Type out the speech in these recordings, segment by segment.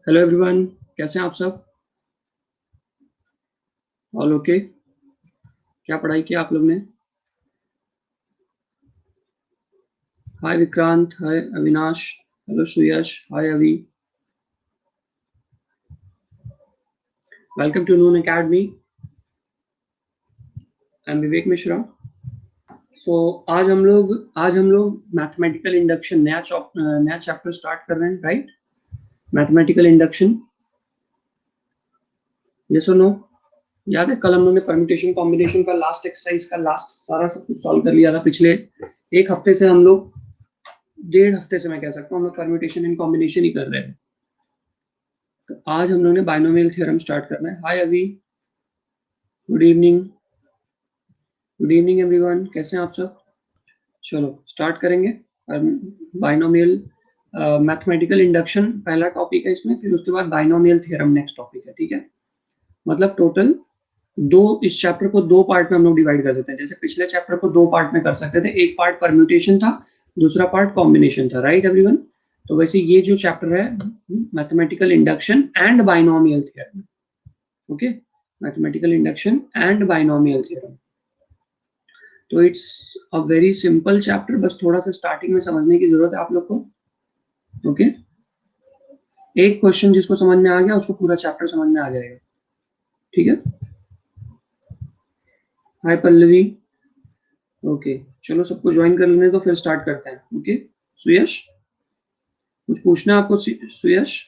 Hello everyone, कैसे हैं आप सब? All okay? क्या पढ़ाई किया आप लोग ने? Hi Vikrant, hi Avinash, hello Suyash, hi Avi, welcome to Noon academy. I am Vivek Mishra. So आज हम लोग मैथमेटिकल इंडक्शन नया चैप्टर स्टार्ट कर रहे हैं, राइट? मैथमेटिकल इंडक्शन, यस और नो? याद है कल हम लोग ने परम्यूटेशन कॉम्बिनेशन का लास्ट एक्सरसाइज का लास्ट सारा सब कुछ सॉल्व कर लिया था। पिछले एक हफ्ते से हम लोग, डेढ़ हफ्ते से मैं कह सकता हूँ, हम लोग परम्यूटेशन एंड कॉम्बिनेशन ही कर रहे थे। तो आज हम लोग ने बाइनोमियल थ्योरम स्टार्ट करना है। हाय अभी, good evening, good evening everyone, कैसे हैं आप सब? चलो स्टार्ट करेंगे। बाइनोमियल मैथमेटिकल इंडक्शन पहला टॉपिक है इसमें, फिर उसके बाद बाइनोमियल थ्योरम नेक्स्ट टॉपिक है, ठीक है? मतलब टोटल इस चैप्टर को दो पार्ट में हम लोग डिवाइड कर सकते हैं। जैसे पिछले चैप्टर को दो पार्ट में कर सकते थे, एक पार्ट परम्यूटेशन था, दूसरा पार्ट कॉम्बिनेशन था, राइट एवरीवन? तो वैसे ये जो चैप्टर है mathematical induction and binomial theorem, okay? Mathematical induction and binomial theorem. तो it's a very simple chapter, बस थोड़ा सा स्टार्टिंग में समझने की जरूरत है आप लोग को, ओके? एक क्वेश्चन जिसको समझ में आ गया उसको पूरा चैप्टर समझ में आ जाएगा, ठीक है? हाय पल्लवी, ओके। चलो सबको ज्वाइन कर लेने तो फिर स्टार्ट करते हैं, ओके? सुयश, कुछ पूछना है आपको? Suyash,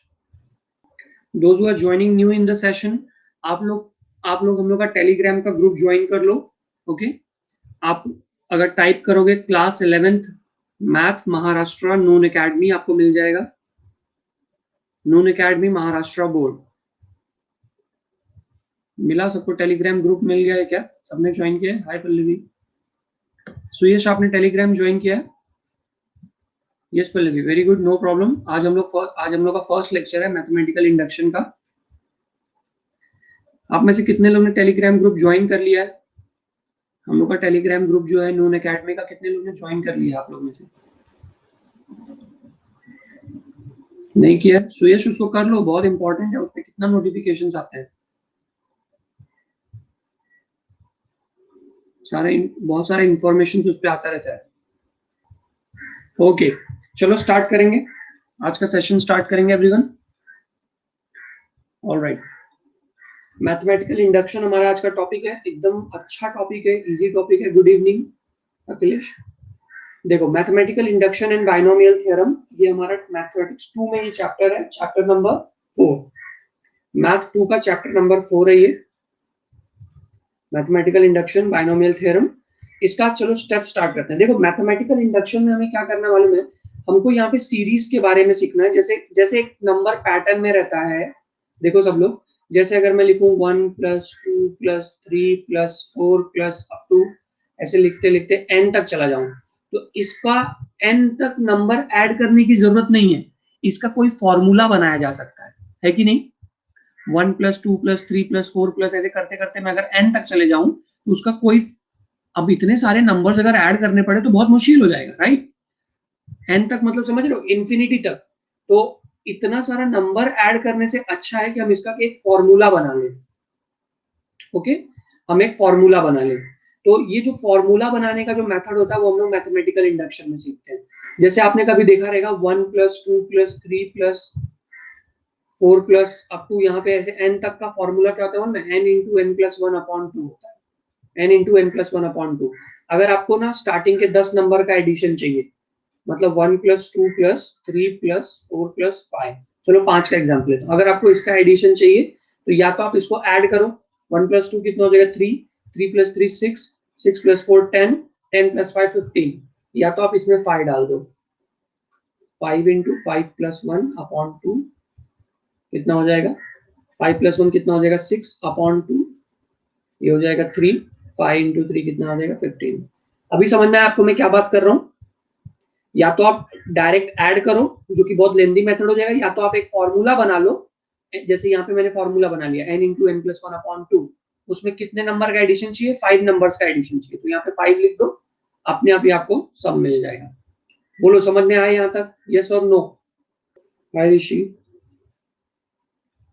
those who are joining new in the session, आप लोग हम लोग का टेलीग्राम का ग्रुप ज्वाइन कर लो, ओके? आप अगर टाइप करोगे क्लास 11th मैथ महाराष्ट्र नून एकेडमी, आपको मिल जाएगा। नून एकेडमी महाराष्ट्र बोर्ड मिला सबको? टेलीग्राम ग्रुप मिल गया है क्या? सबने ज्वाइन किया है? हाय पल्लवी, सुयश आपने टेलीग्राम ज्वाइन किया है? Yes Pallavi, very good, no problem. आज हम लोग का फर्स्ट लेक्चर है मैथमेटिकल इंडक्शन का। आप में से कितने लोग ने टेलीग्राम ग्रुप ज्वाइन कर लिया है? हम लोग का टेलीग्राम ग्रुप जो है नून एकेडमी का, कितने लोग ने ज्वाइन कर लिया आप लोग में से? नहीं किया? सुयश उसको कर लो, बहुत इंपॉर्टेंट है, उस पर कितना नोटिफिकेशन आते हैं, बहुत सारा इंफॉर्मेशन उस पर आता रहता है। ओके, चलो स्टार्ट करेंगे, आज का सेशन स्टार्ट करेंगे एवरीवन। ऑलराइट, मैथमेटिकल इंडक्शन हमारा आज का टॉपिक है, एकदम अच्छा टॉपिक है, इजी टॉपिक है। Good evening Akhilesh. देखो, mathematical induction and binomial theorem, ये हमारा मैथमेटिक्स 2 में ये चैप्टर है, चैप्टर नंबर 4। मैथ 2 का चैप्टर नंबर 4 है ये, मैथमेटिकल इंडक्शन बाइनोमियल थ्योरम। इसका चलो स्टेप स्टार्ट करते हैं। देखो, मैथमेटिकल इंडक्शन में हमें क्या करना मालूम है? हमको यहाँ पे सीरीज के बारे में सीखना है। जैसे जैसे एक नंबर पैटर्न में रहता है, देखो सब लोग, जैसे अगर मैं लिखूं 1 + 2 + 3 + 4 + अप टू, ऐसे लिखते लिखते n तक चला जाऊं, तो इसका n तक नंबर ऐड करने की जरूरत नहीं है, इसका कोई फॉर्मूला बनाया जा सकता है कि नहीं? 1 + 2 + 3 + 4 + ऐसे करते करते मैं अगर n तक चले जाऊं तो उसका कोई, अब इतने सारे नंबर्स अगर ऐड करने पड़े तो बहुत मुश्किल हो जाएगा, राइट? n तक मतलब समझ रहे हो, इंफिनिटी तक। तो इतना सारा नंबर ऐड करने से अच्छा है कि हम इसका एक फॉर्मूला बना लें, ओके? हम एक फॉर्मूला बना लें। तो ये जो फॉर्मूला बनाने का जो मेथड होता है वो हम लोग मैथमेटिकल इंडक्शन में सीखते हैं। जैसे आपने कभी देखा रहेगा 1 + 2 + 3 + 4 प्लस अप टू, यहाँ पे ऐसे n तक का फॉर्मूला क्या होता है? n इंटू n प्लस 1/2 होता है, n इंटू n प्लस 1/2। अगर आपको ना स्टार्टिंग के 10 नंबर का एडिशन चाहिए, मतलब 1 + 2 + 3 + 4 + 5, चलो 5 का एग्जाम्पल लेते हैं। अगर आपको इसका एडिशन चाहिए तो या तो आप इसको ऐड करो, 1 + 2 कितना हो जाएगा? 3, 3 + 3 6, 6 + 4 10, 10 + 5 15, या तो आप इसमें 5 डाल दो, 5 इंटू 5 + 1/2 कितना हो जाएगा? 5 + 1 कितना हो जाएगा? 6/2, ये हो जाएगा 3, 5 इंटू 3 कितना हो जाएगा? 15। अभी समझ में आया आपको मैं क्या बात कर रहा हूँ? या तो आप डायरेक्ट ऐड करो, जो कि बहुत लेंदी मेथड हो जाएगा, या तो आप एक फॉर्मूला बना लो। जैसे यहाँ पे मैंने फॉर्मूला बना लिया, n इंटू n + 1/2, उसमें कितने नंबर का एडिशन चाहिए? 5 नंबर्स का एडिशन चाहिए, तो यहाँ पे 5 लिख दो, अपने आप ही आपको सब मिल जाएगा। बोलो समझ में आया यहाँ तक? यस और नो? हाय ऋषि,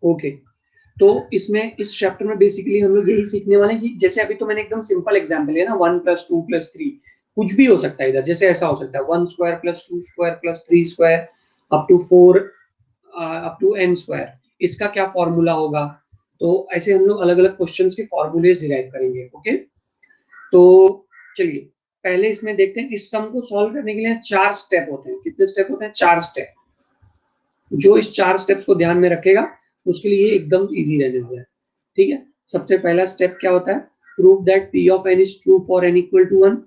ओके, तो इसमें इस चैप्टर में बेसिकली हम लोग यही सीखने वाले हैं कि जैसे अभी तो मैंने एकदम सिंपल एग्जांपल है ना, 1 + 2 + 3 कुछ भी हो सकता है इधर, जैसे ऐसा हो सकता है 1 square + 2 square + 3 square up to 4 up to n square, इसका क्या फॉर्मूला होगा। तो ऐसे हम लोग अलग अलग क्वेश्चंस के फॉर्मूलेज डिराइव करेंगे। ओके, तो चलिए पहले इसमें देखते हैं, इस सम को सॉल्व करने के लिए 4 स्टेप होते हैं। कितने स्टेप होते हैं? 4 स्टेप। जो इस 4 स्टेप्स को ध्यान में रखेगा उसके लिए एकदम इजी रहने वाला है। ठीक है, सबसे पहला स्टेप क्या होता है? Prove that p of n is true for n equal to 1।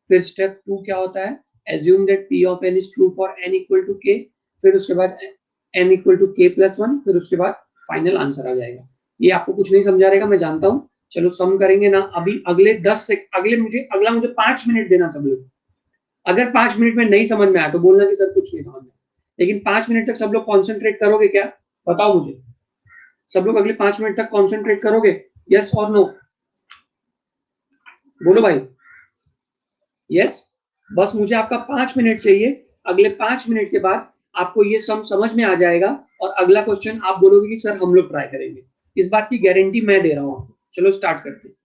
फिर स्टेप 2 क्या होता है? Assume that p of n is true for n equal to k। फिर उसके बाद n इक्वल टू k + 1। फिर उसके बाद फाइनल आंसर आ जाएगा। ये आपको कुछ नहीं समझा रहेगा, मैं जानता हूँ। चलो सम करेंगे ना अभी, अगला मुझे 5 मिनट देना सब लोग। अगर 5 मिनट में नहीं समझ में आया तो बोलना कि सर कुछ नहीं समझ में, लेकिन 5 मिनट तक सब लोग कॉन्सेंट्रेट करोगे क्या? बताओ मुझे, सब लोग अगले 5 मिनट तक कॉन्सेंट्रेट करोगे? यस और नो? बोलो भाई। यस, बस मुझे आपका 5 मिनट चाहिए। अगले 5 मिनट के बाद आपको ये सम समझ में आ जाएगा और अगला क्वेश्चन आप बोलोगे कि सर हम लोग ट्राई करेंगे। इस बात की गारंटी मैं दे रहा हूं आपको। चलो स्टार्ट करते हैं।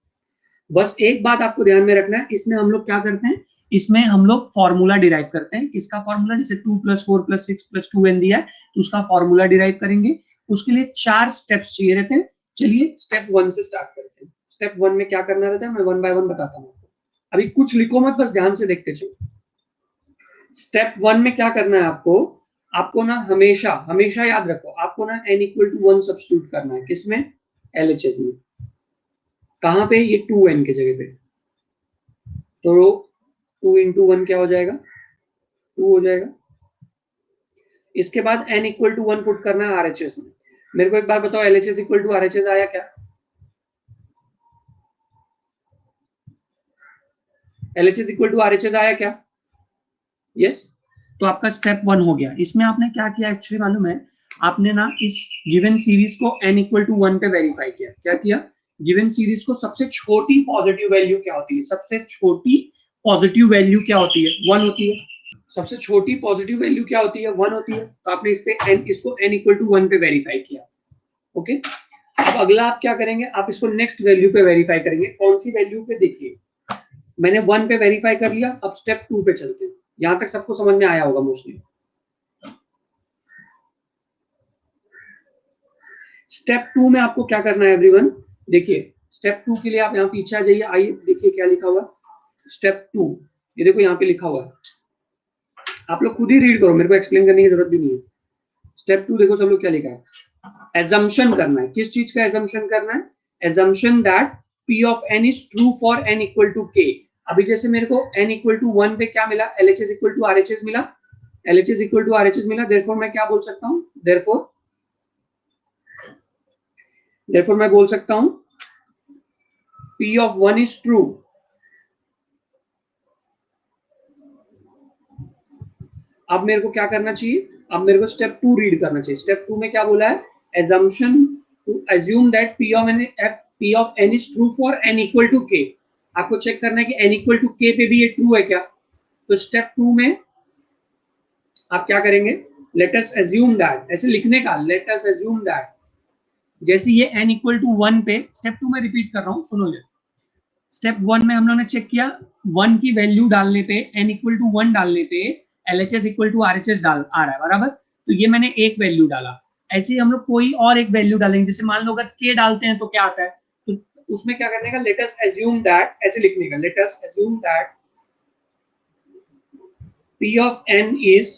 बस एक बात आपको ध्यान में रखना है, इसमें हम लोग क्या करते हैं, इसमें हम लोग फॉर्मूला डिराइव करते हैं। किसका फॉर्मूला? जैसे 2 + 4 + 6 + 2n दिया है तो उसका फॉर्मूला डिराइव करेंगे। उसके लिए 4 स्टेप्स चाहिए रहते हैं। चलिए स्टेप 1 से स्टार्ट करते हैं। स्टेप 1 में क्या करना रहता है मैं 1 बाय 1 बताता हूँ। अभी कुछ लिखो मत, बस ध्यान से देखते चलो। स्टेप 1 में क्या करना है आपको? आपको ना हमेशा हमेशा याद रखो, आपको ना n = 1 सब्स्टिट्यूट करना है। किसमें? LHS में। कहां पे? ये 2n की जगह पे। तो 2 × 1 क्या हो जाएगा? 2 हो जाएगा। इसके बाद n = 1 पुट करना है RHS में। मेरे को एक बार बताओ, LHS = RHS आया क्या? LHS = RHS आया क्या? यस। तो आपका स्टेप 1 हो गया। इसमें आपने क्या किया एक्चुअली मालूम है? आपने ना इस गिवन सीरीज को n = 1 पे वेरीफाई किया। क्या किया? गिवन सीरीज को सबसे छोटी पॉजिटिव वैल्यू क्या होती है? सबसे छोटी पॉजिटिव वैल्यू क्या होती है? 1 होती है। सबसे छोटी पॉजिटिव वैल्यू क्या होती है? 1 होती है। तो आपने इसको n = 1 पे वेरीफाई किया। ओके, अब अगला आप क्या करेंगे? आप इसको नेक्स्ट वैल्यू पे वेरीफाई करेंगे। कौन सी वैल्यू पे? देखिए मैंने 1 पे वेरीफाई कर लिया, अब स्टेप 2 पे चलते हैं। यहां तक सबको समझ में आया होगा मोस्टली। स्टेप 2 में आपको क्या करना है एवरीवन? देखिए स्टेप 2 के लिए आप यहाँ पीछे आ जाइए। आइए देखिए क्या लिखा हुआ स्टेप 2। ये देखो यहाँ पे लिखा हुआ है, आप लोग खुद ही रीड करो, मेरे को एक्सप्लेन करने की जरूरत भी नहीं है। स्टेप 2 देखो सब लोग क्या लिखा है। एजम्पशन करना है। किस चीज का एजम्पशन करना है? Assumption that p of n is true for n = k। अभी जैसे मेरे को n = 1 पे क्या मिला? LHS = RHS मिला। LHS = RHS मिला, देयरफॉर मैं क्या बोल सकता हूँ? देयरफॉर मैं बोल सकता हूँ p of 1 is true। अब मेरे को क्या करना चाहिए? अब मेरे को स्टेप 2 रीड करना चाहिए। स्टेप 2 में क्या बोला है? assumption to assume that p of n is true for n = k। आपको चेक करना है कि n = k पे भी ये ट्रू है क्या। तो स्टेप 2 में आप क्या करेंगे? लेट अस assume that, ऐसे लिखने का, लेट अस assume that जैसे ये n = 1 पे, स्टेप 2 में रिपीट कर रहा हूँ, सुनो ये। स्टेप 1 में हम लोगों ने चेक किया 1 की वैल्यू डालने पे, n = 1 डालने पे LHS = RHS डाल आ रहा है बराबर। तो ये मैंने एक वैल्यू डाला। ऐसे ही हम लोग कोई और एक वैल्यू डालेंगे। जैसे मान लो अगर k डालते हैं तो क्या आता है? तो उसमें क्या करने का? लेट अस assume that, ऐसे लिखने का, let us assume that p of n is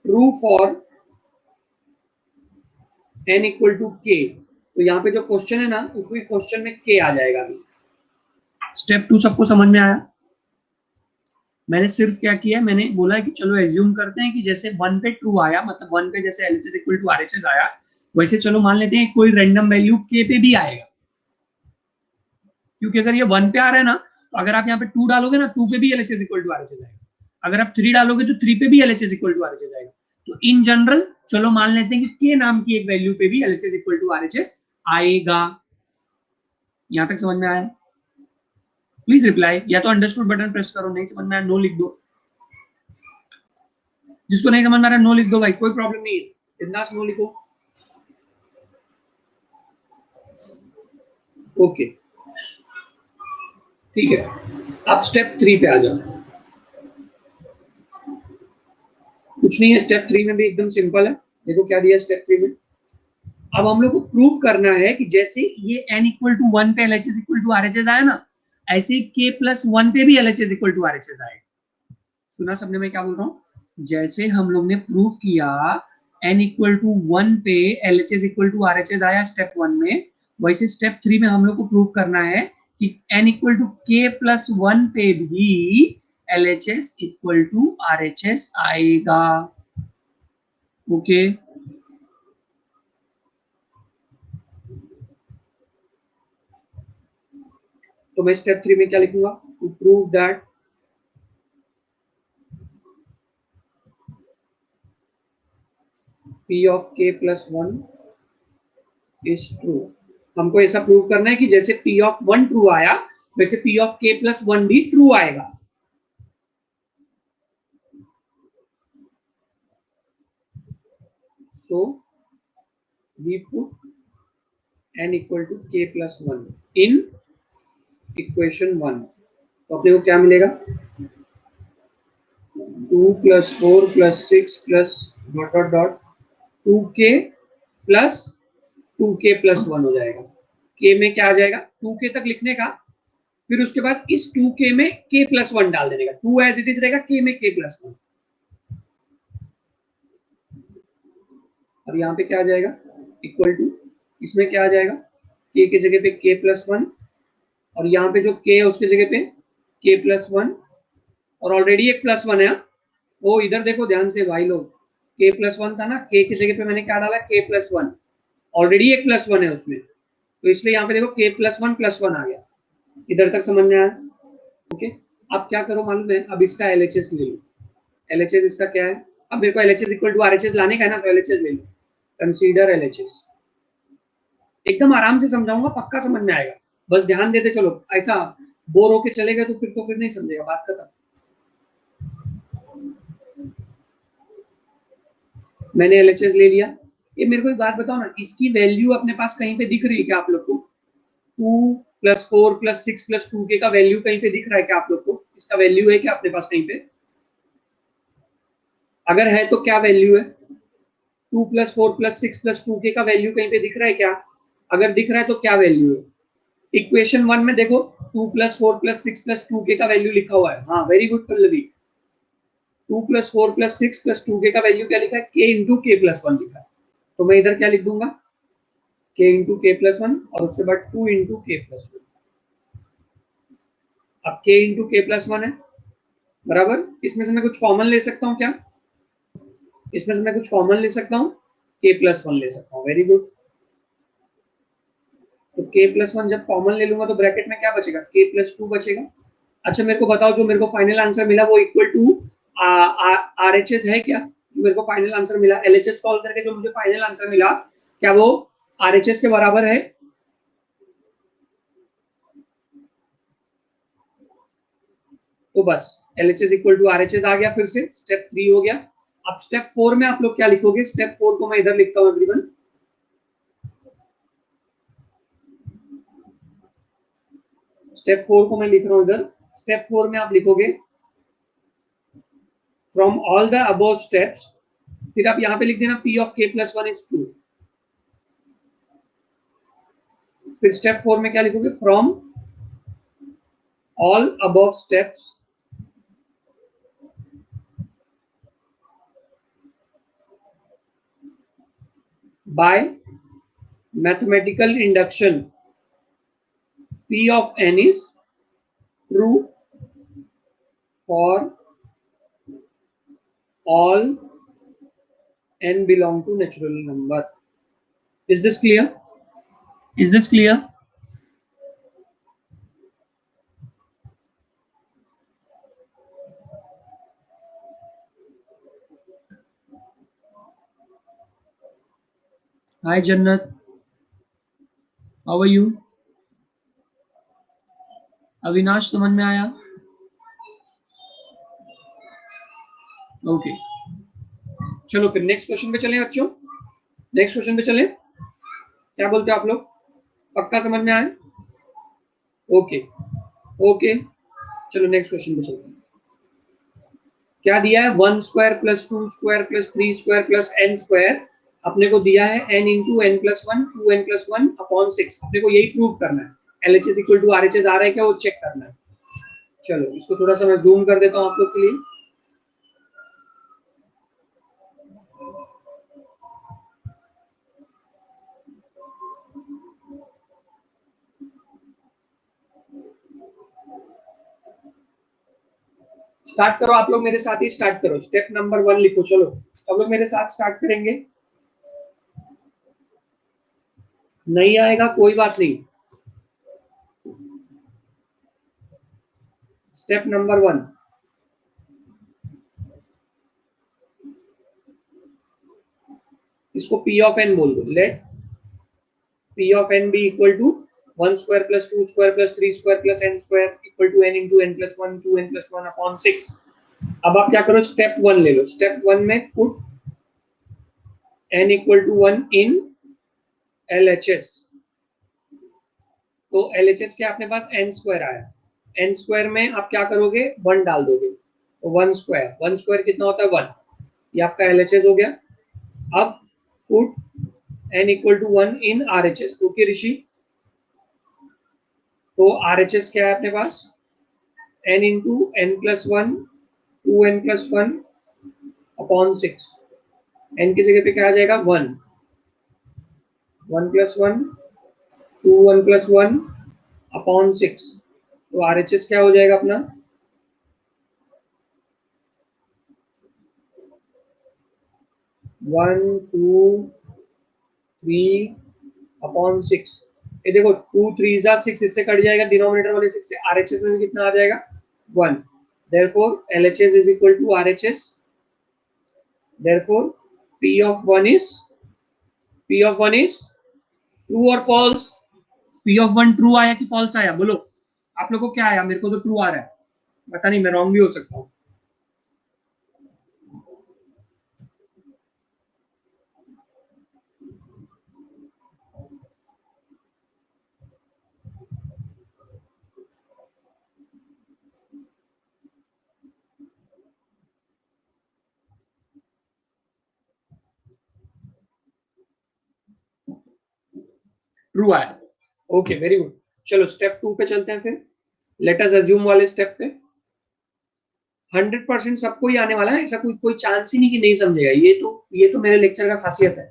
true for n = k। तो यहाँ पे जो क्वेश्चन है ना, उसमें क्वेश्चन में k आ जाएगा। अभी स्टेप 2 सबको समझ में आया? मैंने सिर्फ क्या किया, मैंने बोला कि चलो एज्यूम करते हैं कि जैसे 1 पे ट्रू आया, मतलब 1 पे जैसे LHS = RHS आया, वैसे चलो मान लेते हैं कोई रैंडम वैल्यू k पे भी आएगा। क्योंकि अगर ये 1 पे आ रहा है ना, तो अगर आप यहाँ पे 2 डालोगे ना, 2 पे भी LHS = RHS आएगा। अगर आप 3 डालोगे तो 3 पे भी LHS = RHS आएगा। तो इन जनरल चलो मान लेते हैं कि k नाम की एक वैल्यू पे भी LHS = RHS आएगा। यहां तक समझ में आया? प्लीज रिप्लाई, या तो अंडरस्टूड बटन प्रेस करो, नहीं समझ में आया नो लिख दो। जिसको नहीं समझ में आ रहा नो लिख दो भाई, कोई प्रॉब्लम नहीं है, बिंदास नो लिखो। ओके ठीक है, अब स्टेप 3 पे आ जाओ। कुछ नहीं है स्टेप 3 में भी, एकदम सिंपल है। देखो क्या दिया स्टेप 3 में। अब हम लोग को प्रूव करना है कि जैसे ये n इक्वल टू 1 पे LHS इक्वल टू RHS आया ना, ऐसे k प्लस 1 पे भी LHS इक्वल टू RHS आए। सुना सबने मैं क्या बोल रहा हूँ? जैसे हम लोग ने प्रूव किया n इक्वल टू 1 पे LHS इक्वल टू RHS आया स्टेप 1 में, वैसे स्टेप 3 में हम लोग को प्रूव करना है कि n equal to k plus 1 पे भी LHS इक्वल टू RHS आएगा। ओके तो मैं स्टेप 3 में क्या लिखूंगा? To prove that p of k plus 1 is true। हमको ऐसा प्रूव करना है कि जैसे p of 1 ट्रू आया, वैसे p of k plus 1 भी ट्रू आएगा। So we put n equal to k plus 1 in equation 1। तो अपने को क्या मिलेगा? 2 plus 4 plus 6 plus dot dot dot 2k plus 2k plus 1 हो जाएगा। k में क्या आ जाएगा? 2k तक लिखने का, फिर उसके बाद इस 2k में k plus 1 डाल देने का। 2 एज इट इज रहेगा, k में k plus 1। अब यहाँ पे क्या आ जाएगा? इक्वल टू, इसमें क्या आ जाएगा? k की जगह पे k plus 1, और यहाँ पे जो k है उसकी जगह पे k plus 1, और ऑलरेडी एक प्लस 1 है। वो इधर देखो ध्यान से भाई लोग, k plus 1 था ना, k की जगह पे मैंने क्या डाला? k plus 1, ऑलरेडी एक प्लस 1 है उसमें, तो इसलिए यहाँ पे देखो k plus 1 plus 1 आ गया। इधर तक समझ में आया? ओके अब क्या करो मालूम है? अब इसका LHS ले लो। LHS इसका क्या है? अब मेरे को LHS इक्वल टू RHS लाने का है ना, तो LHS ले लो। Consider LHS। एकदम आराम से समझाऊंगा, पक्का समझ में आएगा, बस ध्यान देते चलो। ऐसा बोर होके चलेगा तो फिर नहीं समझेगा, बात खत्म। मैंने LHS ले लिया। ये मेरे को एक बात बताओ ना, इसकी वैल्यू अपने पास कहीं पे दिख रही है क्या आप लोग को? 2 प्लस 4 प्लस 6 प्लस 2k का वैल्यू कहीं पे दिख रहा है क्या आप लोग को? इसका वैल्यू है क्या अपने पास कहीं पे? अगर है तो क्या वैल्यू है? 2 प्लस 4 प्लस 6 प्लस 2k का वैल्यू कहीं पे दिख रहा है क्या? अगर दिख रहा है तो क्या वैल्यू है? इक्वेशन 1 में देखो 2 प्लस 4 प्लस 6 प्लस 2k का वैल्यू लिखा हुआ है। हाँ very good Pallavi. 2 plus 4 plus 6 plus 2k का वैल्यू क्या लिखा है? k इंटू k प्लस 1 लिखा है। तो मैं इधर क्या लिख दूंगा? k इंटू k प्लस 1 और उसके बाद 2 इंटू k प्लस 1। अब k इंटू k प्लस 1 है बराबर, इसमें से मैं कुछ कॉमन ले सकता हूँ क्या? इसमें से मैं कुछ कॉमन ले सकता हूँ, k प्लस 1 ले सकता हूँ। Very good. तो k प्लस 1 जब कॉमन ले लूंगा तो ब्रैकेट में क्या बचेगा? k प्लस 2 बचेगा। अच्छा मेरे को बताओ, जो मेरे को फाइनल आंसर मिला वो इक्वल टू RHS है क्या? जो मेरे को फाइनल आंसर मिला LHS सॉल्व करके जो मुझे फाइनल आंसर मिला, क्या वो RHS के बराबर है? तो बस LHS इक्वल टू RHS आ गया। फिर से स्टेप 3 हो गया। अब स्टेप 4 में आप लोग क्या लिखोगे? स्टेप 4 को मैं इधर लिखता हूँ एवरीवन। स्टेप 4 को मैं लिख रहा हूँ इधर। स्टेप 4 में आप लिखोगे from all the above steps, फिर आप यहाँ पे लिख देना p of k plus 1 is true. फिर स्टेप 4 में क्या लिखोगे? From all above steps by mathematical induction p of n is true for all n belong to natural number। Is this clear? Is this clear? Hi Jannat, how are you? Avinash समझ में आया? Okay चलो फिर next question पे चले बच्चों, next question पे चले, क्या बोलते हो आप लोग, पक्का समझ में आए? ओके ओके, चलो नेक्स्ट क्वेश्चन पे चलते हैं। क्या दिया है, 1 square plus 2 square plus 3 square plus n square, अपने को दिया है n into N plus one, 2n plus one upon 6। अपने को यही प्रूव करना है, LHS इक्वल टू RHS आ रहा है क्या, वो चेक करना है। चलो इसको थोड़ा सा मैं जूम कर देता हूँ आप लोग के लिए। स्टार्ट करो आप लोग मेरे साथ ही, स्टार्ट करो, स्टेप नंबर 1 लिखो। चलो सब लोग मेरे साथ स्टार्ट करेंगे। नहीं आएगा कोई बात नहीं, स्टेप नंबर 1, इसको P ऑफ n बोल दो। Let P of n be equal to 1 square plus 2 square plus 3 square plus n square equal to n into N plus one, 2n plus one upon 6। अब आप क्या करो, step 1 ले लो। Step 1 में put n equal to 1 in LHS। तो LHS क्या अपने पास n स्क्वायर आया, n स्क्वायर में आप क्या करोगे, 1 डाल दोगे, तो 1 स्क्वायर कितना होता है 1, ये आपका LHS हो गया। अब put n equal to 1 in RHS, okay Rishi. तो RHS क्या है अपने पास, n into N plus one, 2n plus one upon 6। n की जगह पे क्या आ जाएगा, 1, 1 plus one, 2 1 plus one upon 6। तो RHS क्या हो जाएगा अपना, 1 2 3 अपॉन 6। ये देखो 2 3 जा 6, इससे कट जाएगा डिनोमिनेटर वाले 6 से, RHS में भी कितना आ जाएगा 1। therefore LHS is equal to RHS, therefore P of 1 is true और फॉल्स। P of 1 ट्रू आया कि फॉल्स आया, बोलो आप लोग को क्या आया, मेरे को तो ट्रू आ रहा है, पता नहीं मैं रॉन्ग भी हो सकता हूँ। ट्रू आया, ओके वेरी गुड। चलो स्टेप 2 पे चलते हैं फिर, लेट अस अज्यूम वाले स्टेप पे। 100% सबको ही आने वाला है, ऐसा कोई चांस ही नहीं कि नहीं समझेगा, ये तो मेरे लेक्चर का खासियत है,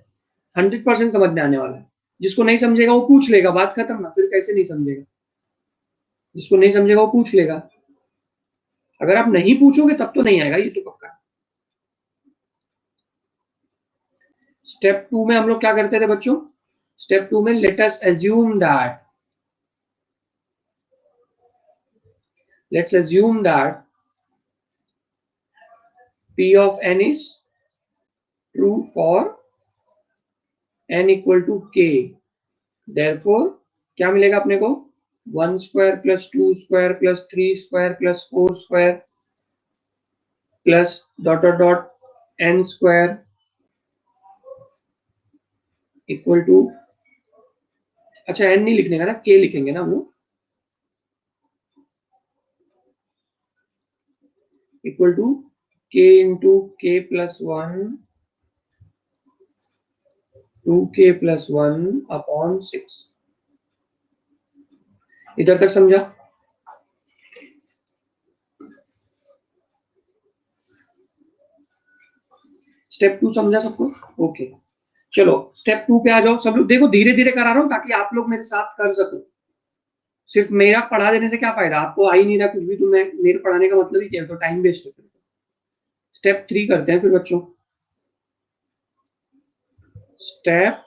100% समझ में आने वाला है। जिसको नहीं समझेगा वो पूछ लेगा, बात खत्म ना, फिर कैसे नहीं समझेगा, जिसको नहीं समझेगा वो पूछ लेगा। अगर आप नहीं पूछोगे तब तो नहीं आएगा, ये तो पक्का। स्टेप 2 में हम लोग क्या करते थे बच्चों, स्टेप 2 में late us assume that, let's assume that P of n is true for n equal to k, therefore क्या मिलेगा अपने को, 1 square plus 2 square plus 3 square plus 4 square plus dot dot dot n square equal to, अच्छा n नहीं लिखने का ना, k लिखेंगे ना हम लोग, equal to k into k plus one, 2k plus one upon 6। इधर तक समझा? स्टेप 2 समझा सबको, ओके। चलो स्टेप 2 पे आ जाओ सब लोग, देखो धीरे धीरे करा रहा हूँ ताकि आप लोग मेरे साथ कर सको। सिर्फ मेरा पढ़ा देने से क्या फायदा, आपको आ ही नहीं रहा कुछ भी, तो मैं मेरे पढ़ाने का मतलब ही क्या है, तो टाइम वेस्ट है। स्टेप 3 करते हैं फिर बच्चों, स्टेप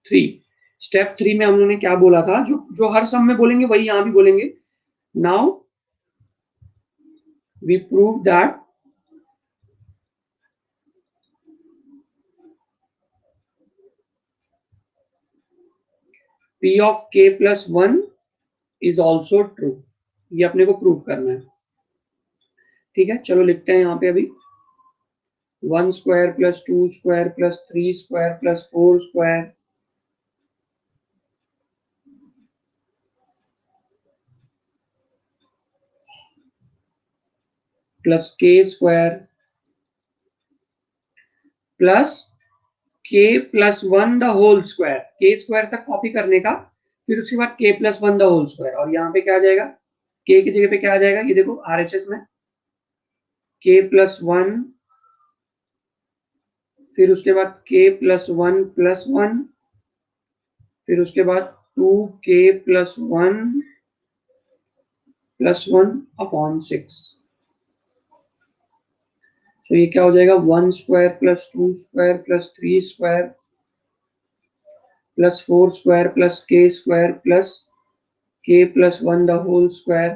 3। स्टेप 3 में हम लोगों ने क्या बोला था, जो जो हर सम में बोलेंगे वही यहां भी बोलेंगे। Now we prove that P of k plus 1 is also true, ये अपने को प्रूव करना है। ठीक है चलो लिखते हैं यहाँ पे अभी, 1 square plus 2 square plus 3 square plus 4 square plus k square plus k plus 1 the whole square, k square तक कॉपी करने का, फिर उसके बाद k plus 1 the whole square, और यहाँ पे क्या आ जाएगा, k की जगह पे क्या आ जाएगा, ये देखो RHS में k plus 1, फिर उसके बाद k plus 1 plus 1, फिर उसके बाद 2k plus 1 plus 1 upon 6। तो ये क्या हो जाएगा, 1 square plus 2 square plus 3 square plus 4 square plus k square plus k plus 1 the whole square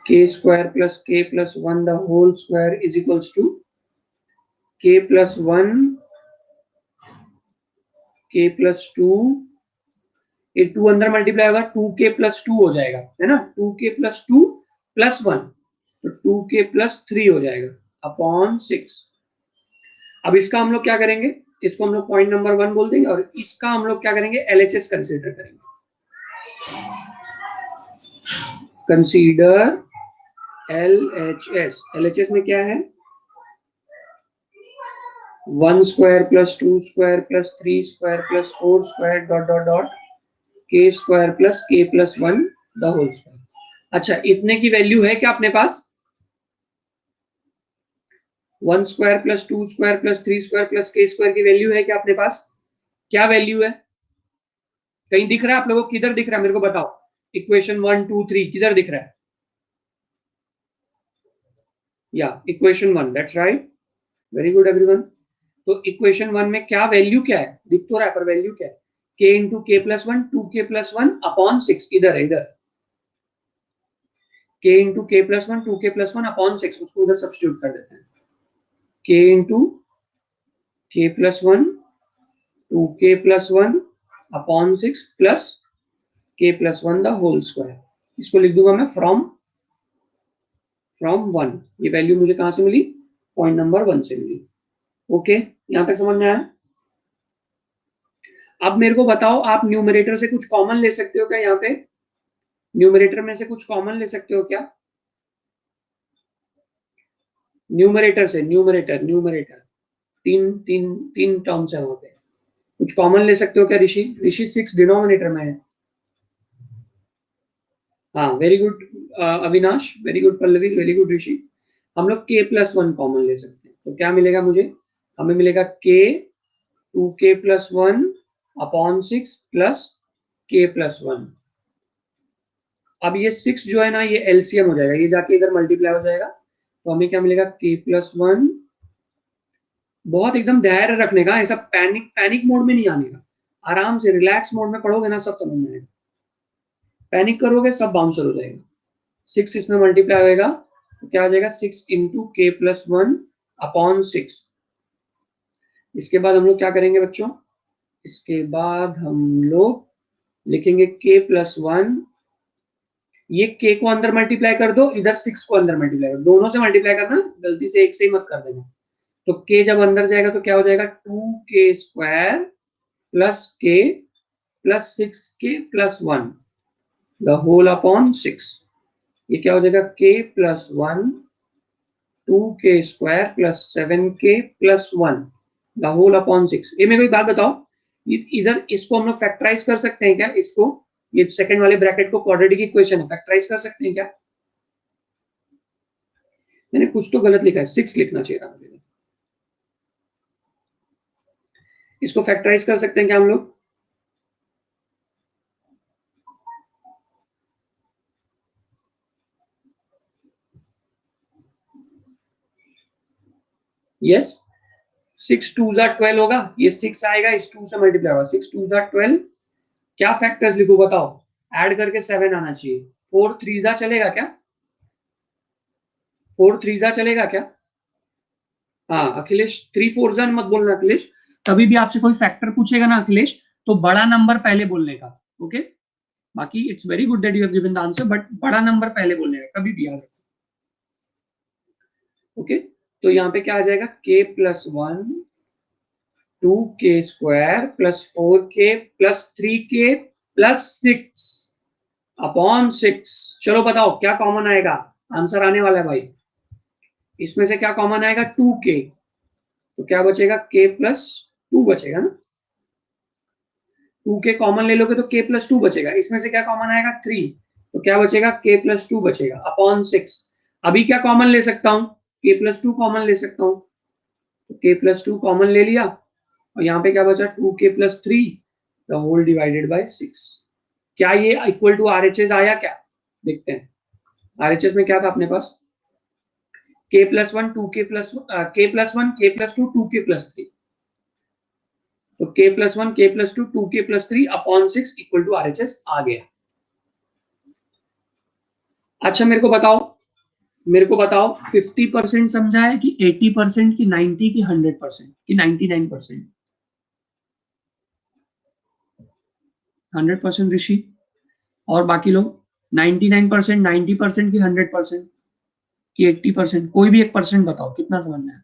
k square plus k plus 1 the whole square is equals to k plus 1 k plus 2, ये 2 अंदर multiply होगा 2k plus 2 हो जाएगा, है ना, 2k plus 2 plus 1, तो 2k plus 3 हो जाएगा अपॉन 6। अब इसका हम लोग क्या करेंगे, इसको हम लोग पॉइंट नंबर 1 बोल देंगे, और इसका हम लोग क्या करेंगे, LHS कंसीडर करेंगे। कंसीडर LHS, LHS में क्या है, 1 square plus 2 square plus 3 square plus 4 square dot dot dot k square plus k plus 1 the whole square. अच्छा, इतने की वैल्यू है क्या अपने पास, 1 square plus 2 square plus 3 square plus k square की वैल्यू है क्या अपने पास, क्या वैल्यू है, कहीं दिख रहा है आप लोगों को, किधर दिख रहा है मेरे को बताओ, इक्वेशन 1 2 3 किधर दिख रहा है, या equation 1, that's right, very good everyone. तो इक्वेशन 1 में क्या वैल्यू क्या है, दिख तो रहा है पर वैल्यू क्या है, k into k plus 1 2k plus 1 upon 6, इधर है, इधर k into k plus 1 2k plus 1 upon 6, उसको उधर सब्स्टिट्यूट कर देते हैं, k into k plus 1 2k plus 1 upon 6 plus k plus 1 the whole square, इसको लिख दूंगा मैं फ्रॉम 1, ये वैल्यू मुझे कहां से मिली, पॉइंट नंबर 1 से मिली। ओके, यहां तक समझ में आया। अब मेरे को बताओ, आप न्यूमरेटर से कुछ कॉमन ले सकते हो क्या, यहाँ पे न्यूमरेटर में से कुछ कॉमन ले सकते हो क्या, न्यूमरेटर से, न्यूमरेटर तीन तीन तीन टर्म्स है वहां पे, कुछ कॉमन ले सकते हो क्या ऋषि, ऋषि 6 डिनोमिनेटर में है, हाँ very good Avinash, very good Pallavi, very good Rishi, हम लोग k प्लस 1 कॉमन ले सकते हैं, तो क्या मिलेगा मुझे, हमें मिलेगा k 2k plus 1 upon 6 plus k plus 1। अब ये 6 जो है ना, ये एलसीएम हो जाएगा, ये जाके इधर मल्टीप्लाई हो जाएगा, तो हमें क्या मिलेगा, k प्लस 1, बहुत एकदम धैर्य रखने का, ऐसा पैनिक मोड में नहीं आने का, आराम से रिलैक्स मोड में पढ़ोगे ना, सब समझ में आएगा, पैनिक करोगे सब बाउंसर हो जाएगा। 6 इसमें मल्टीप्लाई होगा तो क्या हो जाएगा, 6 इंटू के प्लस 1 अपॉन 6। इसके बाद हम लोग क्या करेंगे बच्चों, इसके बाद हम लोग लिखेंगे k प्लस 1, ये k को अंदर मल्टीप्लाई कर दो, इधर 6 को अंदर मल्टीप्लाई कर दो, दोनों से मल्टीप्लाई करना, गलती से एक से ही मत कर देना, तो k जब अंदर जाएगा तो क्या हो जाएगा, 2k square plus k plus 6k plus 1 the whole upon 6, ये क्या हो जाएगा, k plus 1 2k square plus 7k plus 1 the whole upon 6। ये मेरे को एक बात बताओ, इधर इसको हम लोग फैक्टराइज कर सकते हैं क्या, इसको, ये सेकंड वाले ब्रैकेट को क्वाड्रेटिक इक्वेशन है, फैक्टराइज कर सकते हैं क्या, मैंने कुछ तो गलत लिखा है, 6 लिखना चाहिए था मुझे, इसको फैक्टराइज कर सकते हैं क्या हम लोग, यस, 6 2 जा 12 होगा, ये 6 आएगा, इस 2 से मल्टीप्लाई होगा, 6 2 जा 12, क्या फैक्टर्स लिखूं बताओ, ऐड करके 7 आना चाहिए, 4 3 जा चलेगा क्या, 4 3 जा चलेगा क्या, हाँ अखिलेश 3 4 जा मत बोलना अखिलेश, कभी भी आपसे कोई फैक्टर पूछेगा ना अखिलेश, तो बड़ा नंबर पहले बोलने का, ओके, बाकी it's very good that you have given the answer, but बड़ा नंबर पहले बोलने का कभी भी याद रखो। ओके, तो यहाँ पे क्या आ जाएगा, k plus 1 2k square plus 4k plus 3k plus 6 upon 6। चलो बताओ क्या कॉमन आएगा, आंसर आने वाला है भाई। इसमें से क्या कॉमन आएगा, 2k, तो क्या बचेगा, k प्लस 2 बचेगा ना। 2k कॉमन ले लोगे तो k प्लस 2 बचेगा। इसमें से क्या कॉमन आएगा, 3, तो क्या बचेगा, k प्लस 2 बचेगा अपॉन 6। अभी क्या कॉमन ले सकता हूँ, k प्लस 2 कॉमन ले सकता हूँ, तो k प्लस 2 कॉमन ले लिया, और यहाँ पे क्या बचा, 2k plus 3 the whole divided by 6। क्या ये इक्वल टू आरएचएस आया क्या, देखते हैं। आरएचएस में क्या था अपने पास, k plus 1 2k plus k plus 1 k plus 2 2k plus 3, तो k plus 1 k plus 2 2k plus 3 upon 6 equal to RHS आ गया। अच्छा मेरे को बताओ 50% समझा है कि 80% की 90 की 100% की 99%? 100% ऋषि, और बाकी लोग 99%, 90% की 100% की 80%, कोई भी एक परसेंट बताओ कितना समझना है।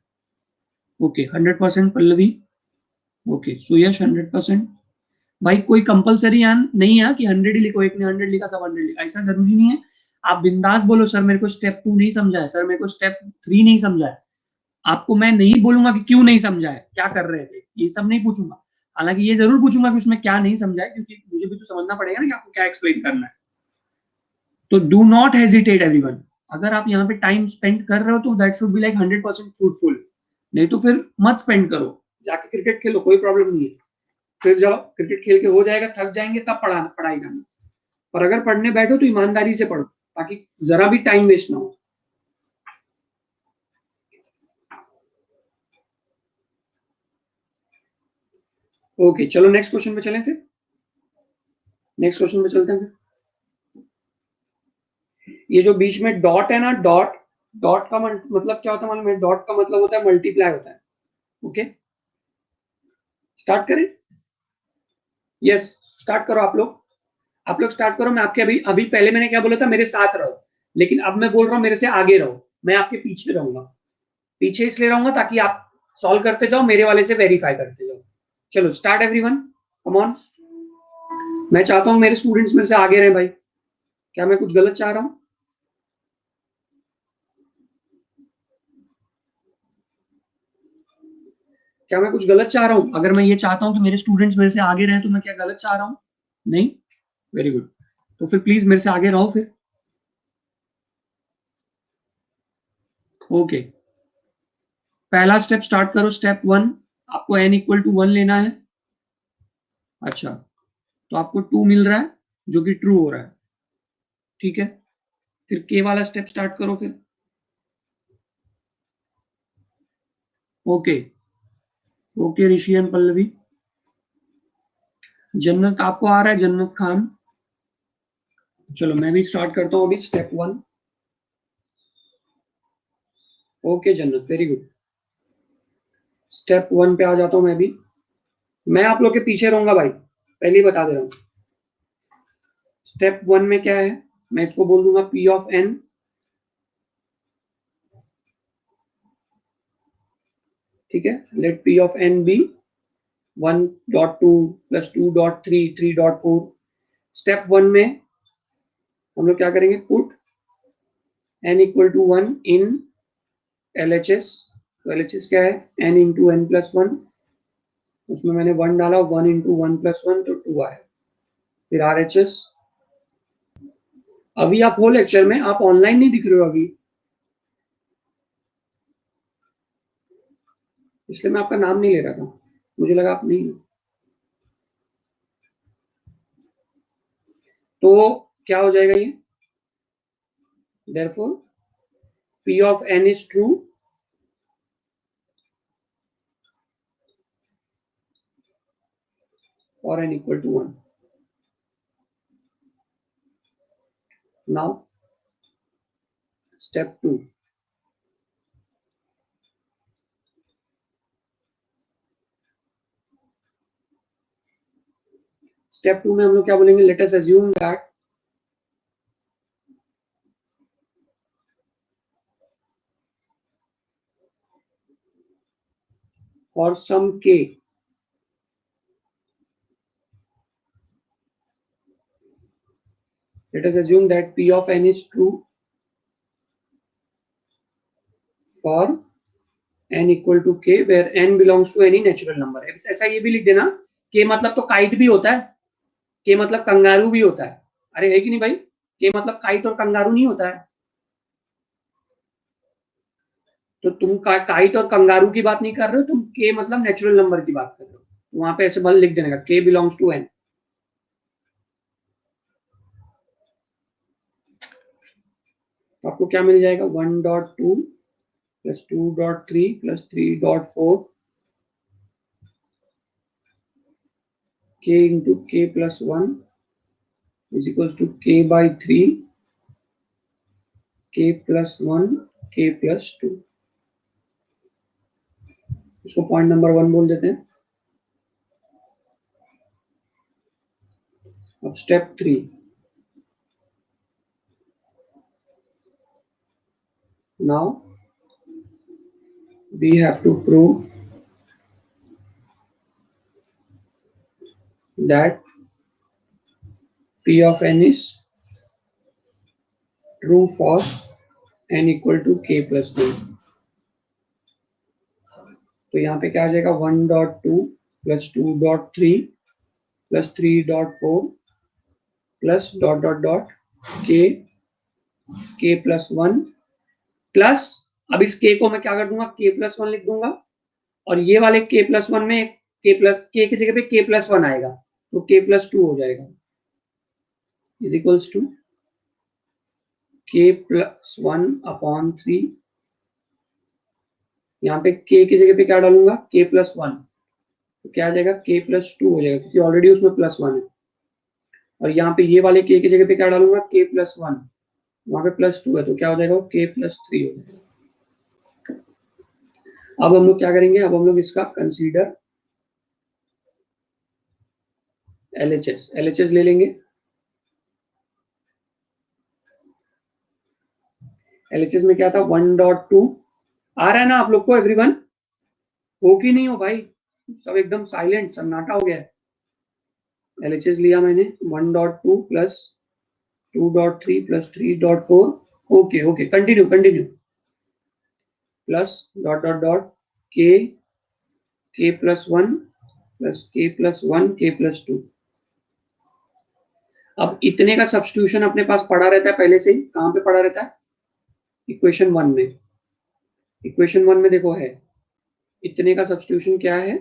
ओके 100% पल्लवी, ओके सुयश 100%। भाई कोई कंपलसरी नहीं है कि 100 ही लिखो, एक ने 100 लिखा सब 100 लिखा, ऐसा जरूरी नहीं है। आप बिंदास बोलो सर मेरे को स्टेप 2 नहीं समझा है, सर मेरे को स्टेप 3 नहीं समझा है। आपको मैं नहीं बोलूंगा कि क्यों नहीं समझा है, क्या कर रहे थे, ये सब नहीं पूछूंगा। हालांकि ये जरूर पूछूंगा कि उसमें क्या नहीं समझा है, क्योंकि मुझे भी तो समझना पड़ेगा ना कि आपको क्या एक्सप्लेन करना है। तो डू नॉट हेजिटेट एवरीवन, अगर आप यहाँ पे टाइम स्पेंड कर रहे हो तो that should be like 100% fruitful, नहीं तो फिर मत स्पेंड करो, जाके क्रिकेट खेलो, कोई प्रॉब्लम नहीं है। फिर जब क्रिकेट खेल के हो जाएगा, थक जाएंगे, तब पढ़ाई करना। पर अगर पढ़ने बैठो तो ईमानदारी से पढ़ो, ताकि जरा भी टाइम वेस्ट ना हो। ओके चलो नेक्स्ट क्वेश्चन पे चलें, फिर नेक्स्ट क्वेश्चन पे चलते हैं। फिर ये जो बीच में डॉट है ना, डॉट, डॉट का मतलब क्या होता है मालूम है, डॉट का मतलब होता है मल्टीप्लाई होता है। ओके स्टार्ट करें, यस स्टार्ट करो आप लोग स्टार्ट करो। मैं आपके अभी अभी पहले मैंने क्या बोला था, मेरे साथ रहो, लेकिन अब मैं बोल रहा हूँ मेरे से आगे रहो, मैं आपके पीछे रहूंगा। पीछे इसलिए रहूंगा ताकि आप सॉल्व करते जाओ, मेरे वाले से वेरीफाई करते जाओ। चलो स्टार्ट एवरीवन, कम ऑन। मैं चाहता हूं मेरे स्टूडेंट्स में से आगे रहे भाई। क्या मैं कुछ गलत चाह रहा हूं, क्या मैं कुछ गलत चाह रहा हूं? अगर मैं ये चाहता हूं कि मेरे स्टूडेंट्स मेरे से आगे रहें तो मैं क्या गलत चाह रहा हूं? नहीं, वेरी गुड। तो फिर प्लीज मेरे से आगे रहो फिर। ओके पहला स्टेप स्टार्ट करो, स्टेप 1। आपको n इक्वल टू 1 लेना है। अच्छा, तो आपको 2 मिल रहा है जो कि ट्रू हो रहा है, ठीक है। फिर k वाला स्टेप स्टार्ट करो फिर। Okay okay Rishi and Pallavi. जन्नत आपको आ रहा है, जन्नत खान। चलो मैं भी स्टार्ट करता हूँ अभी स्टेप 1। ओके जन्नत वेरी गुड। स्टेप 1 पे आ जाता हूँ मैं भी। मैं आप लोग के पीछे रहूंगा भाई, पहले ही बता दे रहा हूँ। स्टेप 1 में क्या है, मैं इसको बोल दूंगा p ऑफ n। ठीक है, let p of n be 1.2 plus 2.3 3.4। Step 1 में हम लोग क्या करेंगे, put n equal to 1 in LHS। तो LHS क्या है, n इंटू n प्लस 1। उसमें मैंने 1 डाला, 1 इंटू 1 प्लस 1 तो 2 आया। फिर RHS। अभी आप हो लेक्चर में, आप ऑनलाइन नहीं दिख रहे हो अभी, इसलिए मैं आपका नाम नहीं ले रहा था, मुझे लगा आप नहीं। तो क्या हो जाएगा ये, therefore p of n is true or n equal to 1. Now step 2। Step 2 में हम लोग क्या बोलेंगे, let us assume that for some k, let us assume that p of n is true for n equal to k where n belongs to any natural number. ऐसा ये भी लिख देना, k मतलब तो काइट भी होता है, k मतलब कंगारू भी होता है। अरे है कि नहीं भाई, k मतलब काइट और कंगारू नहीं होता है। तो तुम काइट और कंगारू की बात नहीं कर रहे हो, तुम k मतलब नेचुरल नंबर की बात कर रहे हो। वहां पे ऐसे बल लिख देने का, k बिलोंग्स टू n। तो आपको क्या मिल जाएगा, 1.2 plus 2.3 plus 3.4 k into k plus 1 is equals to k by 3 k plus 1 k plus 2। इसको पॉइंट नंबर 1 बोल देते हैं। अब step 3, now we have to prove that p of n is true for n equal to k plus 2। तो यहाँ पे क्या आ जाएगा, 1.2 plus 2.3 plus 3.4 plus dot dot dot k plus 1 plus, अब इस k को मैं क्या कर दूंगा, k प्लस 1 लिख दूंगा, और ये वाले k प्लस 1 में k की जगह पे k प्लस 1 आएगा, तो k प्लस 2 हो जाएगा, is equals to k plus 1 upon 3। यहाँ पे k की जगह पे क्या डालूंगा, k प्लस 1, तो क्या आ जाएगा, k प्लस 2 हो जाएगा, क्योंकि ऑलरेडी उसमें प्लस 1 है। और यहाँ पे ये वाले k की जगह पे क्या डालूंगा, k प्लस 1, वहां पे प्लस 2 है, तो क्या हो जाएगा, k प्लस 3 हो जाएगा। अब हम लोग क्या करेंगे, अब हम लोग इसका कंसीडर LHS ले लेंगे। LHS में क्या था, 1.2 आ रहा है ना आप लोग को, एवरीवन हो कि नहीं हो भाई, सब एकदम साइलेंट, सन्नाटा हो गया है। LHS लिया मैंने, 1.2 plus 2.3 plus 3.4, okay okay, continue plus dot dot dot k plus 1 plus k plus 1 k plus 2। अब इतने का सब्स्टिट्यूशन अपने पास पड़ा रहता है पहले से ही, कहां पे पड़ा रहता है, इक्वेशन 1 में। इक्वेशन 1 में देखो है, इतने का सब्स्टिट्यूशन क्या है,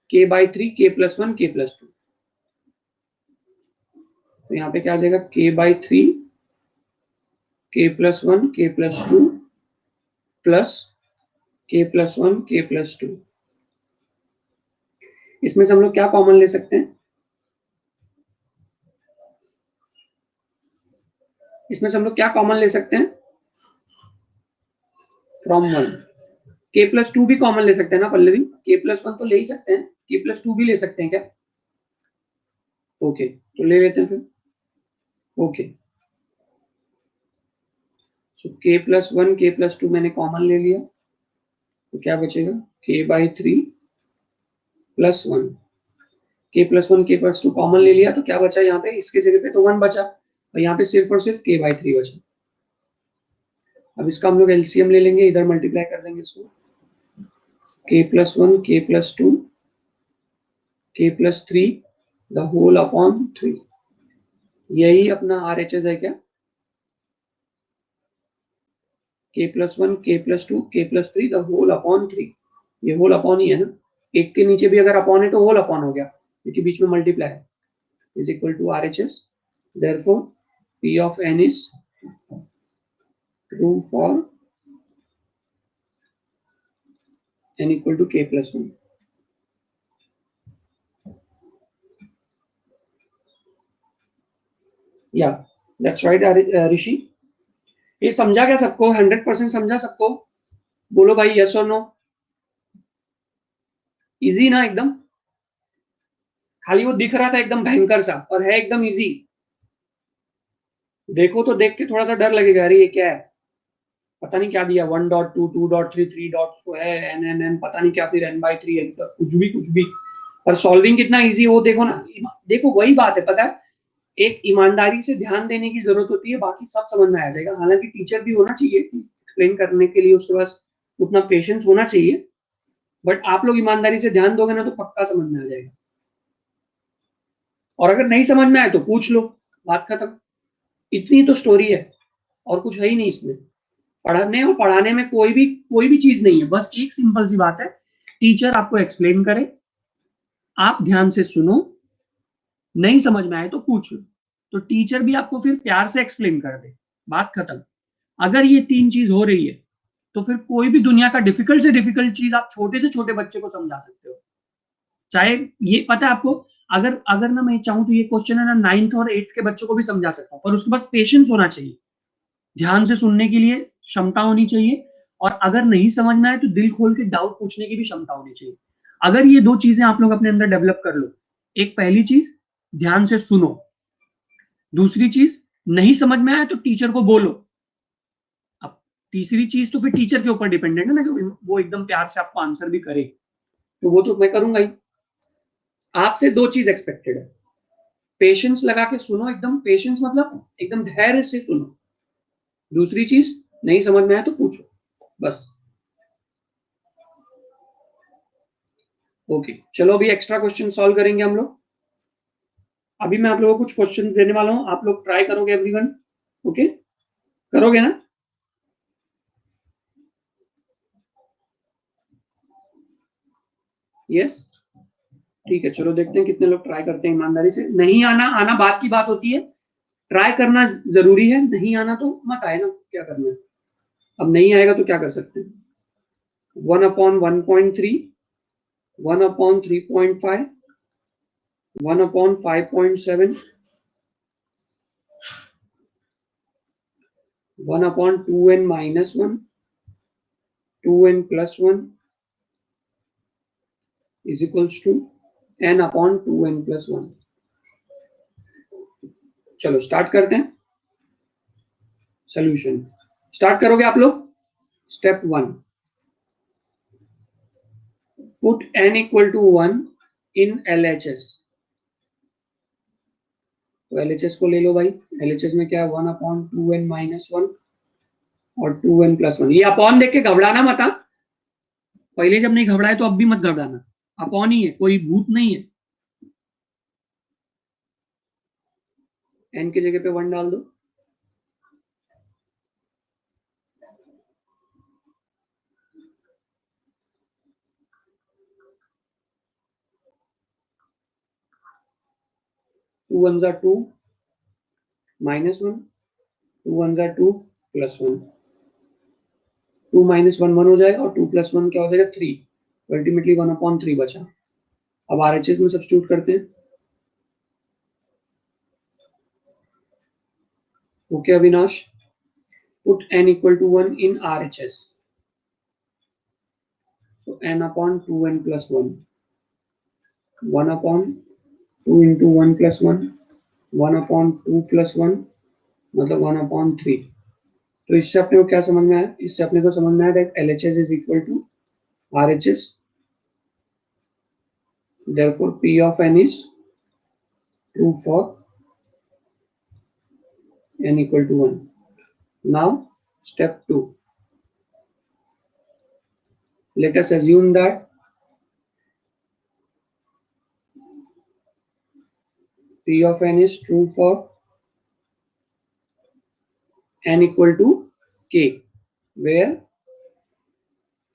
k by 3 k plus 1 k plus 2। तो यहाँ पे क्या आ जाएगा, k by 3 k plus 1 k plus 2 plus k plus 1 k plus 2। इसमें से हम लोग क्या कॉमन ले सकते हैं, इसमें से हम लोग क्या कॉमन ले सकते हैं, फ्रॉम 1 k प्लस 2 भी कॉमन ले सकते हैं ना पल्लवी, k प्लस 1 तो ले ही सकते हैं, k प्लस 2 भी ले सकते हैं क्या, ओके तो ले लेते हैं फिर, ओके। सो k प्लस 1 k प्लस 2 मैंने कॉमन ले लिया, तो क्या बचेगा, k by 3 plus 1, k plus 1 k plus 2 common ले लिया, तो क्या बचा यहाँ पे, इसके जगह पे तो 1 बचा, और यहाँ पे सिर्फ और सिर्फ k बाई 3 बचा। अब इसका हम लोग एलसीएम ले लेंगे, इधर मल्टीप्लाई कर देंगे इसको, k plus 1 k plus 2 k plus 3 the whole upon 3। यही अपना RHS है क्या, k plus 1 k plus 2 k plus 3 the whole upon 3। ये होल अपॉन ही है ना, एक के नीचे भी अगर अपॉन है तो होल अपॉन हो गया, क्योंकि बीच में मल्टीप्लाई है, is equal to RHS। Therefore p of n is true for n equal to k plus 1। या दैट्स राइट ऋषि। ये समझा क्या सबको, 100% समझा सबको, बोलो भाई यस और नो, इजी ना एकदम। खाली वो दिख रहा था एकदम भयंकर सा और है एकदम इजी। देखो तो देख के थोड़ा सा डर लगेगा, अरे ये क्या है, पता नहीं क्या दिया, 1.2 2.3 3 डॉट तो है, एन एन एन पता नहीं क्या, फिर n/3 n तक कुछ भी। पर सॉल्विंग कितना इजी वो देखो ना। देखो वही बात है, पता है, एक ईमानदारी से ध्यान देने की जरूरत होती है, बाकी सब समझ में आ जाएगा। हालांकि टीचर भी होना चाहिए एक्सप्लेन करने के लिए, उसके पास उतना पेशेंस होना चाहिए, बट आप लोग ईमानदारी से ध्यान दोगे ना तो पक्का समझ में आ जाएगा। और अगर नहीं समझ में आए तो पूछ लो, बात खत्म। इतनी तो स्टोरी है, और कुछ है ही नहीं इसमें। पढ़ने और पढ़ाने में कोई भी चीज नहीं है, बस एक सिंपल सी बात है, टीचर आपको एक्सप्लेन करे, आप ध्यान से सुनो, नहीं समझ में आए तो पूछ लो, तो टीचर भी आपको फिर प्यार से एक्सप्लेन कर दे, बात खत्म। अगर ये तीन चीज हो रही है तो फिर कोई भी दुनिया का डिफिकल्ट से डिफिकल्ट चीज आप छोटे से छोटे बच्चे को समझा सकते हो। चाहे ये पता है आपको, अगर अगर ना मैं चाहूं तो ये क्वेश्चन है ना 9th और 8th के बच्चों को भी समझा सकता हूँ, पर उसके पास पेशेंस होना चाहिए, ध्यान से सुनने के लिए क्षमता होनी चाहिए, और अगर नहीं समझ में आए तो दिल खोल के डाउट पूछने की भी क्षमता होनी चाहिए। अगर ये दो चीजें आप लोग अपने अंदर डेवलप कर लो, एक पहली चीज, ध्यान से सुनो, दूसरी चीज, नहीं समझ में आए तो टीचर को बोलो, अब तीसरी चीज तो फिर टीचर के ऊपर डिपेंडेंट है ना कि वो एकदम प्यार से आपको आंसर भी करे, तो वो तो मैं करूंगा ही। आपसे दो चीज एक्सपेक्टेड है, पेशेंस लगा के सुनो, एकदम पेशेंस मतलब एकदम धैर्य से सुनो, दूसरी चीज, नहीं समझ में आए तो पूछो, बस। ओके, चलो अभी एक्स्ट्रा क्वेश्चन सॉल्व करेंगे हम लोग। अभी मैं आप लोगों को कुछ क्वेश्चन देने वाला हूं, आप लोग ट्राई करोगे एवरीवन? ओके, करोगे ना? यस, ठीक है, चलो देखते हैं कितने लोग ट्राई करते हैं ईमानदारी से। नहीं आना, आना बात की बात होती है, ट्राई करना जरूरी है, नहीं आना तो मत आए ना, क्या करना है। अब नहीं आएगा तो क्या कर सकते हैं, 1/1.3, 1/3.5, 1/5.7, 1/2n-1, 2n+1 is equals to n/2n+1। चलो स्टार्ट करते हैं सोल्यूशन। स्टार्ट करोगे आप लोग? Step 1, put n equal to 1 in LHS। तो LHS को ले लो भाई, LHS में क्या है, 1/2n-1 और 2n+1। ये अपॉन देख के घबराना मत, हाँ? पहले जब नहीं घबराए तो अब भी मत घबराना, अपॉन ही है, कोई भूत नहीं है। n की जगह पे 1 डाल दो, टू वन जा टू, -1, 2 1 जा 2, +1, 2 -1 1 हो जाएगा, और 2+1 क्या हो जाएगा, 3। अल्टीमेटली 1/3 बचा। अब RHS में सब्स्टिट्यूट करते हैं। Okay Avinash, put n equal to 1 in RHS। So n/2n+1, 1/2 into 1+1, 1/2+1 मतलब 1/3। तो इससे अपने को क्या समझ में आया, इससे अपने को समझ में आया that LHS is equal to RHS, therefore P of n is true for n equal to 1. Now step 2, let us assume that P of n is true for n equal to k, where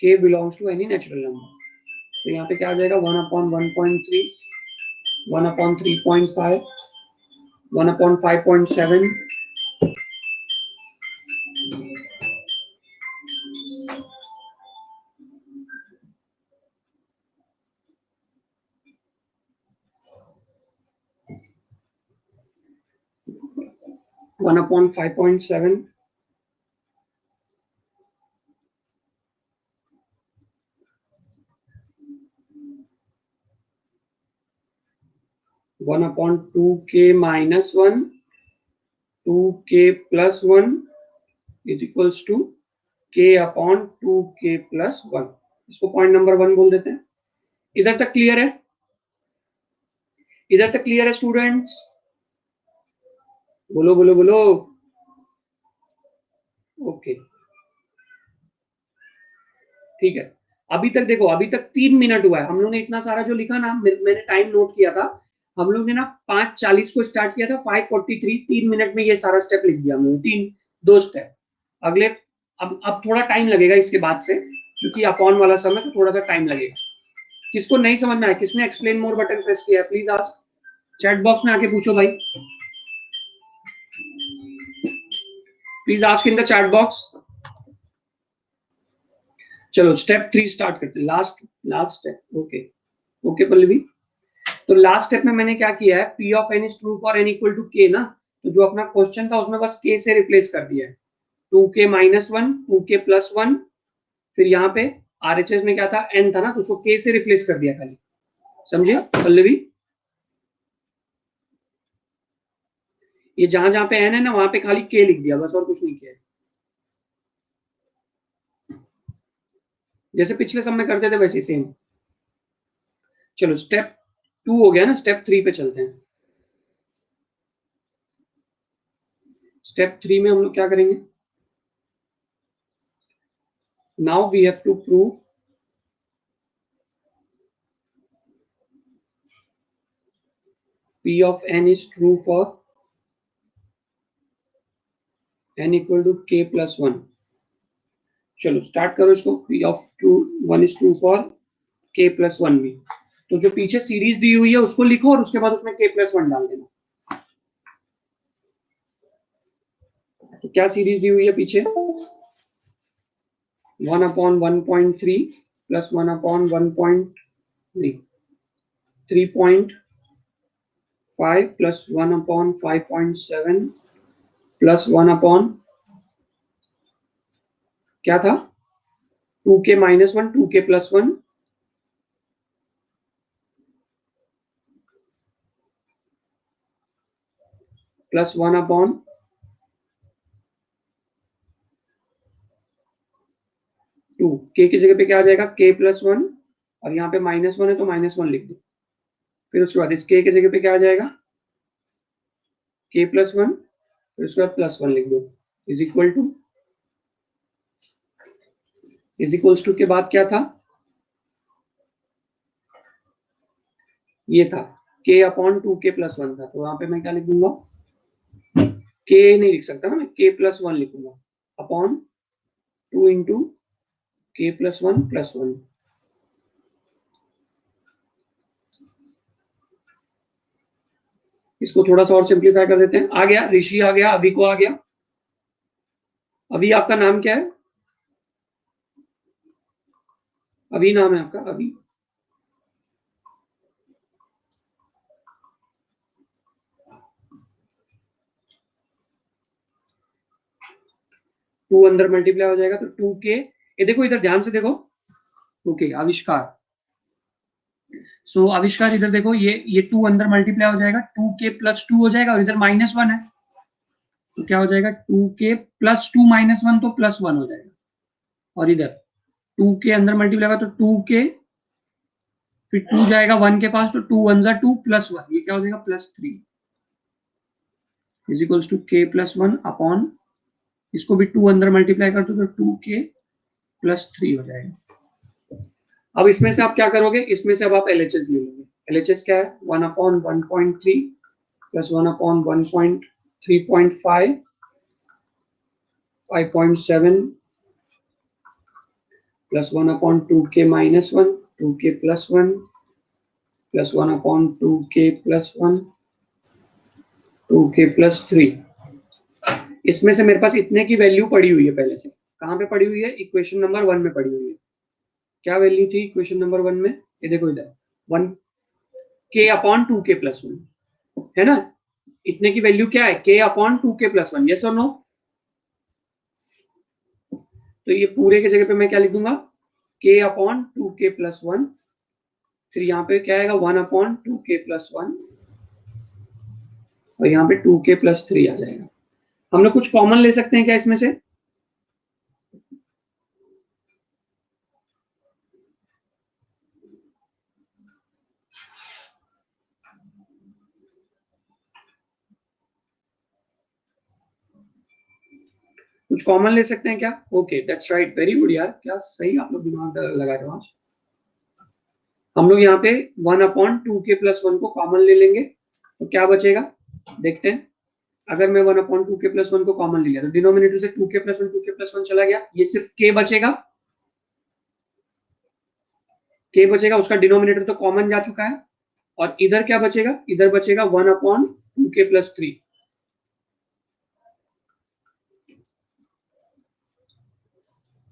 k belongs to any natural number। तो यहाँ पे क्या आ जाएगा, 1/1.3, 1/3.5, 1/5.7, 1/5.7, upon 2k minus 1 2k plus 1 is equals to k upon 2k plus 1। इसको point number 1 बोल देते हैं। इधर तक क्लियर है? इधर तक क्लियर है स्टूडेंट्स? बोलो बोलो बोलो। ओके ठीक है। अभी तक देखो, अभी तक 3 मिनट हुआ है। हम लोग ने इतना सारा जो लिखा ना, मैंने टाइम नोट किया था। हम लोग ने ना 5:40 को स्टार्ट किया था, 5:43 3 मिनट में ये सारा स्टेप लिख दिया हमने। 2 स्टेप। अगले अब थोड़ा टाइम लगेगा इसके बाद से, क्योंकि अपॉन वाला समय तो थोड़ा सा टाइम लगेगा। किसको नहीं समझ में आया, किसने एक्सप्लेन मोर बटन प्रेस किया है, प्लीज आस्क। चैट बॉक्स में आके पूछो भाई, please ask in the chat box. चलो स्टेप 3 स्टार्ट करते हैं। Last step. ओके पल्लवी। तो लास्ट स्टेप में मैंने क्या किया है, P of n is true for n equal to k ना, तो जो अपना क्वेश्चन था उसमें बस k से रिप्लेस कर दिया है। 2k माइनस 1 2k प्लस 1, फिर यहाँ पे RHS में क्या था, n था ना, तो उसको k से रिप्लेस कर दिया खाली। समझे पल्लवी? ये जहां जहां पे n है ना, वहां पे खाली k लिख दिया बस, और कुछ नहीं किया। जैसे पिछले सब में करते थे वैसे सेम। चलो स्टेप 2 हो गया ना, स्टेप 3 पे चलते हैं। स्टेप 3 में हम लोग क्या करेंगे, now we have to prove P of n is true for n equal to k plus 1। चलो स्टार्ट करो इसको। P of 1 is true for k plus 1 भी। तो जो पीछे सीरीज दी हुई है उसको लिखो और उसके बाद उसमें k plus 1 डाल देना। तो क्या सीरीज दी हुई है पीछे, 1 upon 1.3 plus 1 upon 1.3 3.5 plus 1 upon 5.7 plus 1 upon क्या था, 2k minus 1 2k plus 1 plus 1 upon 2। k की जगह पे क्या आ जाएगा, k प्लस 1, और यहाँ पे -1 है तो -1 लिख दो। फिर उसके बाद इस k की जगह पे क्या आ जाएगा, k प्लस 1, फिर उसके बाद +1 लिख दो। इज इक्वल्स टू के बाद क्या था, ये था k अपॉन 2k प्लस 1 था, तो यहाँ पे मैं क्या लिख दूंगा, k नहीं लिख सकता ना मैं, k प्लस 1 लिखूंगा upon 2 into k plus 1 plus 1। इसको थोड़ा सा और सिंप्लीफाई कर देते हैं। आ गया, ऋषि आ गया, अभी को आ गया। अभी आपका नाम क्या है, अभी नाम है आपका, अभी। टू अंदर मल्टीप्लाई हो जाएगा तो 2k, ये देखो इधर ध्यान से देखो, 2k आविष्कार। सो आविष्कार इधर देखो, ये 2 अंदर मल्टीप्लाई हो जाएगा, 2k प्लस 2 हो जाएगा, और इधर -1 है तो क्या हो जाएगा, 2k प्लस 2 -1 तो +1 हो जाएगा। और इधर 2k अंदर मल्टीप्लाई होगा तो 2k, फिर 2 जाएगा 1 के पास तो 2 1 जा 2 प्लस 1, ये क्या हो जाएगा +3 is equals to k plus 1 upon, इसको भी 2 अंदर मल्टीप्लाई कर दो तो 2k प्लस 3 हो जाएगा। अब इसमें से आप क्या करोगे, इसमें से अब आप LHS ले लोगे। LHS क्या है, 1 upon 1.3 plus 1 upon 1.3.5 5.7 plus 1 upon 2k minus 1 2k plus 1 plus 1 upon 2k plus 1 2k plus 3। इसमें से मेरे पास इतने की वैल्यू पड़ी हुई है पहले से। कहाँ पे पड़ी हुई है, इक्वेशन नंबर 1 में पड़ी हुई है। क्या वैल्यू थी इक्वेशन नंबर 1 में, ये देखो इधर 1k अपॉन 2k प्लस 1 है ना। इतने की वैल्यू क्या है, k upon 2k plus 1, yes और नो। तो ये पूरे की जगह पे मैं क्या लिख दूंगा, k अपॉन 2k प्लस 1, फिर यहाँ पे क्या आएगा 1 अपॉन 2k प्लस 1 और यहाँ पे 2k+3 आ जाएगा। हम लोग कुछ कॉमन ले सकते हैं क्या इसमें से? कुछ कॉमन ले सकते हैं क्या? Okay, that's right, very good यार, क्या सही आप लोग दिमाग लगा रहे हो आज। हम लोग यहाँ पे 1/2k+1 को कॉमन ले लेंगे तो क्या बचेगा देखते हैं। अगर मैं 1/2k+1 को कॉमन ले लिया तो डिनोमिनेटर से 2k+1 चला गया, ये सिर्फ k बचेगा, k बचेगा, उसका डिनोमिनेटर तो कॉमन जा चुका है। और इधर क्या बचेगा? इधर बचेगा 1/2k+3।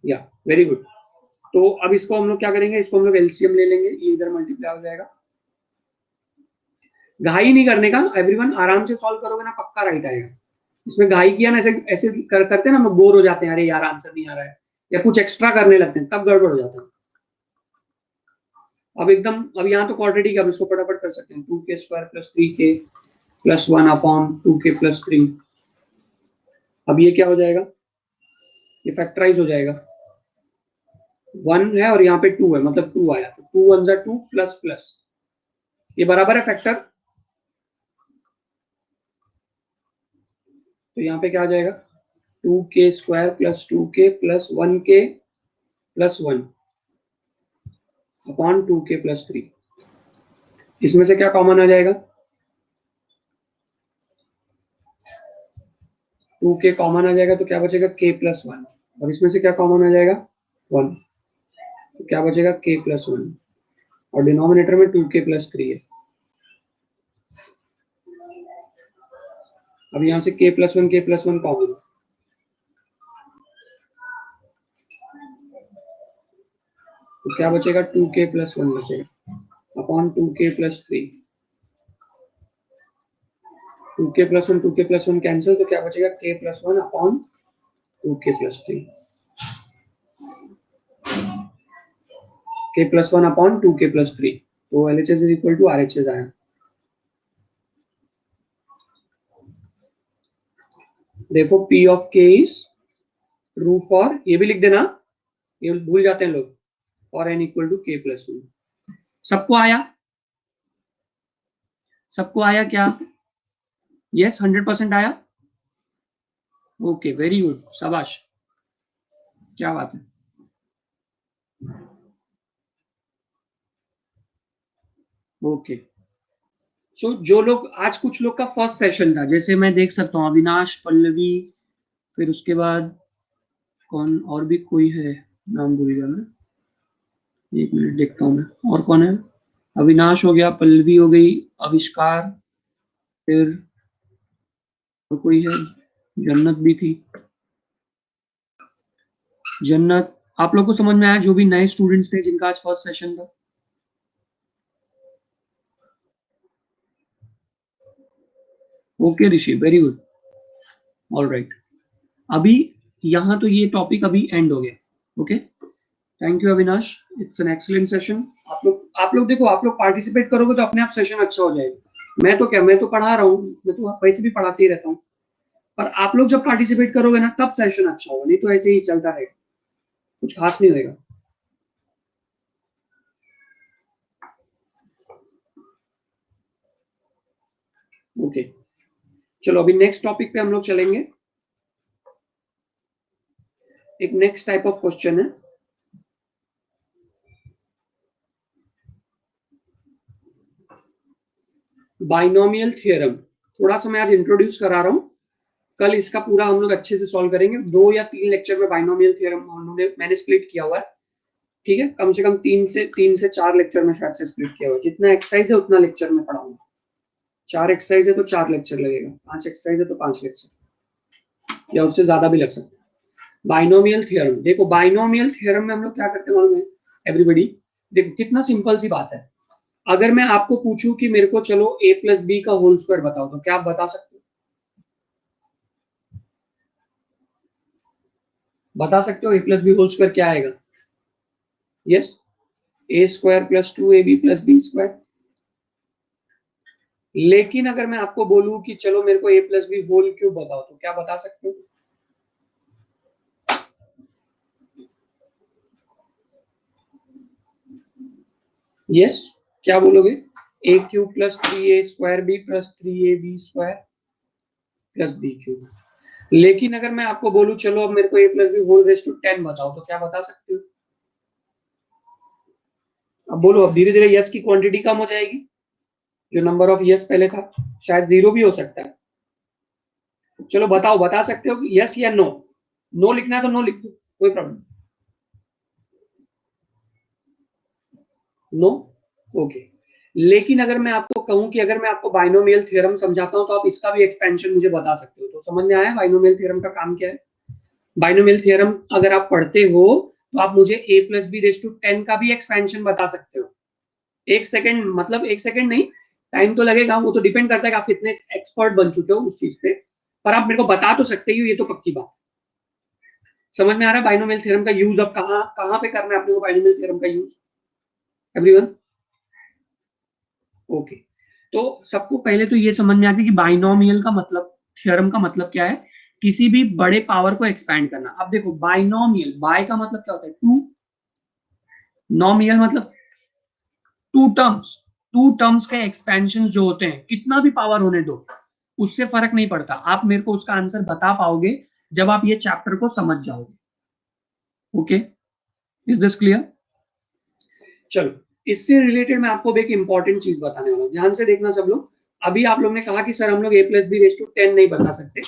या वेरी गुड। तो अब इसको हम लोग क्या करेंगे, इसको हम लोग एलसीएम ले लेंगे, ये इधर मल्टीप्लाई हो जाएगा। घाई नहीं करने का एवरीवन, आराम से सॉल्व करोगे ना पक्का राइट आएगा। इसमें घाई किया ना, ऐसे ऐसे करते हैं ना, हम बोर हो जाते हैं, अरे यार आंसर नहीं आ रहा है, या कुछ एक्स्ट्रा करने लगते हैं, तब गड़बड़ हो जाता है। अब एकदम, अब यहाँ तो क्वाड्रेटिक, अब इसको फटाफट कर सकते हैं, 2k² + 3k+1/2k+3। अब ये क्या हो जाएगा, ये फैक्टराइज हो जाएगा, 1 है और यहाँ पे 2 है, मतलब 2 आया, तो 2 1 2 प्लस प्लस, ये बराबर है फैक्टर। तो यहाँ पे क्या आ जाएगा, 2k² + 2k + 1k+1/2k+3। इसमें से क्या कॉमन आ जाएगा, 2k कॉमन आ जाएगा, तो क्या बचेगा k+1, और इसमें से क्या कॉमन आ जाएगा 1, तो क्या बचेगा k+1, और डिनोमिनेटर में 2k+3 है। अब यहाँ से k+1 कॉमन, तो क्या बचेगा 2k+1 बचेगा अपॉन 2k+3। 2k+1 कैंसिल, तो क्या बचेगा k+1 upon 2k+3, k+1 upon 2k+3। तो LHS is equal to RHS आया। Therefore P of k is true for, ये भी लिख देना, ये भूल जाते हैं लोग, और n इक्वल टू k+1। सबको आया, सबको आया क्या? यस, 100% आया। ओके, वेरी गुड, शाबाश, क्या बात है। ओके, सो जो लोग आज, कुछ लोग का फर्स्ट सेशन था, जैसे मैं देख सकता हूँ अविनाश, पल्लवी, फिर उसके बाद कौन और भी कोई है, नाम भूल गया मैं, एक मिनट देखता हूँ मैं, और कौन है, अविनाश हो गया, पल्लवी हो गई, आविष्कार, फिर और कोई है, जन्नत भी थी, जन्नत। आप लोग को समझ में आया, जो भी नए स्टूडेंट्स थे जिनका आज फर्स्ट सेशन था? ओके ऋषि, वेरी गुड, ऑल राइट। अभी यहाँ तो ये टॉपिक अभी एंड हो गया। Okay, thank you Avinash, it's an excellent session. आप लोग देखो, आप लोग पार्टिसिपेट करोगे तो अपने आप सेशन अच्छा हो जाएगा। मैं तो क्या, मैं तो पढ़ा रहा हूँ, मैं तो वैसे भी पढ़ाते ही रहता हूँ, पर आप लोग जब पार्टिसिपेट करोगे ना तब सेशन अच्छा होगा, नहीं तो ऐसे ही चलता रहेगा, कुछ खास नहीं होगा। ओके, चलो अभी नेक्स्ट टॉपिक पे हम लोग चलेंगे। एक नेक्स्ट टाइप ऑफ क्वेश्चन है, बाइनोमियल थ्योरम। थोड़ा सा मैं आज इंट्रोड्यूस करा रहा हूँ, कल इसका पूरा हम लोग अच्छे से सॉल्व करेंगे। 2 या 3 लेक्चर में बाइनोमियल थ्योरम मैंने स्प्लिट किया हुआ है, ठीक है, कम से कम 3 से 4 लेक्चर में शायद से स्प्लिट किया हुआ है। जितना एक्सरसाइज है उतना लेक्चर में पढ़ाऊंगा। 4 एक्सरसाइज है तो 4 लेक्चर लगेगा, 5 एक्सरसाइज है तो 5 लेक्चर, या उससे ज्यादा भी लग सकता है। बाइनोमियल थ्योरम, देखो बाइनोमियल थ्योरम में हम लोग क्या करते हैं मालूम है एवरीबडी? देखो कितना सिंपल सी बात है, अगर मैं आपको पूछूं कि मेरे को चलो a+b का होल स्क्वायर बताओ, तो क्या आप बता सकते हो? बता सकते हो a+b होल स्क्वायर क्या आएगा? Yes, a² + 2ab + b²। लेकिन अगर मैं आपको बोलूं कि चलो मेरे को a plus B whole cube बताओ, तो क्या बता सकते हो? यस, क्या बोलोगे? a cube plus 3a square b plus 3ab square plus b cube. लेकिन अगर मैं आपको बोलूं चलो अब मेरे को a plus B whole raise to 10 बताओ, तो क्या बता सकते हो? अब बोलो, अब धीरे धीरे यस की क्वांटिटी कम हो जाएगी, जो नंबर ऑफ यस पहले था शायद 0 भी हो सकता है। चलो बताओ, बता सकते हो कि यस या नो? नो लिखना है तो नो लिख दो, कोई प्रॉब्लम। No, okay. लेकिन अगर मैं आपको कहूं कि अगर मैं आपको बाइनोमियल थ्योरम समझाता हूं तो आप इसका भी एक्सपेंशन मुझे बता सकते हो, तो समझ में आया बाइनोमियल थ्योरम का काम क्या है? बाइनोमियल थ्योरम अगर आप पढ़ते हो तो आप मुझे a plus B raise to 10 का भी एक्सपेंशन बता सकते हो। एक सेकंड, मतलब एक सेकंड नहीं, टाइम तो लगेगा, वो तो डिपेंड करता है कि आप कितने एक्सपर्ट बन चुके हो उस चीज पे, पर आप मेरे को बता तो सकते ही हो, ये तो पक्की बात। समझ में आ रहा है बाइनोमियल थ्योरम का यूज अब कहाँ कहाँ पे करना है अपने को बाइनोमियल थ्योरम का यूज, एवरीवन? ओके, तो सबको पहले तो ये समझ में आ गया कि बाइनोमियल का मतलब, थ्योरम का मतलब क्या है? किसी भी बड़े पावर को एक्सपैंड करना। अब देखो बाइनोमियल, बाय का मतलब क्या होता है? टू, नॉमियल मतलब टू टर्म्स, टू टर्म्स के एक्सपेंशन जो होते हैं, कितना भी पावर होने दो, उससे फर्क नहीं पड़ता। आप मेरे को उसका आंसर बता पाओगे जब आप ये चैप्टर को समझ जाओगे। Okay, is this clear? चलो, इससे रिलेटेड मैं आपको एक इंपॉर्टेंट चीज बताने वाला हूँ, ध्यान से देखना सब लोग। अभी आप लोग ने कहा कि सर हम लोग a plus B raise to 10 नहीं बता सकते।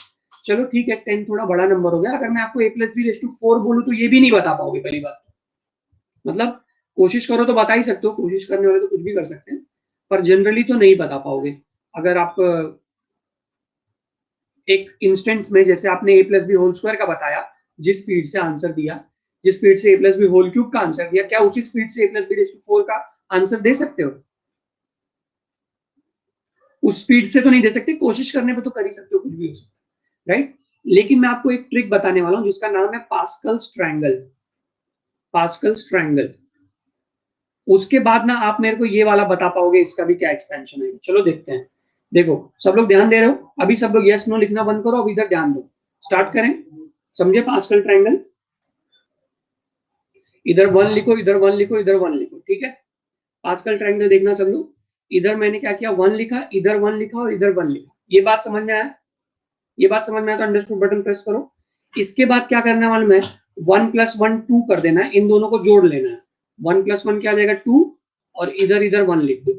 चलो ठीक है, 10 थोड़ा बड़ा नंबर हो गया। अगर मैं आपको a plus B raise to 4 बोलूं तो ये भी नहीं बता पाओगे, पहली बात। मतलब कोशिश करो तो बता ही सकते हो, कोशिश करने वाले तो कुछ भी कर सकते हैं, पर जनरली तो नहीं बता पाओगे। अगर आप एक इंस्टेंस में, जैसे आपने a plus B whole square का बताया, जिस स्पीड से आंसर दिया, जिस स्पीड से a plus B whole cube का आंसर दिया, क्या उसी स्पीड से a plus B raise to 4 का आंसर दे सकते हो? उस स्पीड से तो नहीं दे सकते, कोशिश करने पे तो कर ही सकते हो, कुछ भी हो सकता है, राइट? लेकिन मैं आपको एक ट्रिक बताने वाला हूं जिसका नाम है पास्कल्स ट्रायंगल। Pascal's triangle. उसके बाद ना आप मेरे को ये वाला बता पाओगे इसका भी क्या एक्सपेंशन है। चलो देखते हैं। देखो सब लोग ध्यान दे रहे हो? अभी सब लोग यस नो लिखना बंद करो, अब इधर ध्यान दो। स्टार्ट करें। समझे पास्कल ट्रायंगल? इधर वन लिखो, इधर वन लिखो, इधर वन लिखो, ठीक है? पास्कल ट्रायंगल देखना सब लोग। इधर मैंने क्या किया, वन लिखा, इधर वन लिखा और इधर वन लिखा। ये बात समझ में आया? ये बात समझ में आया तो अंडरस्टूड बटन प्रेस करो। इसके बाद क्या करना मालूम है? वन प्लस वन टू कर देना है, इन दोनों को जोड़ लेना है। वन प्लस वन क्या आ जाएगा? टू, और इधर इधर वन लिख दो।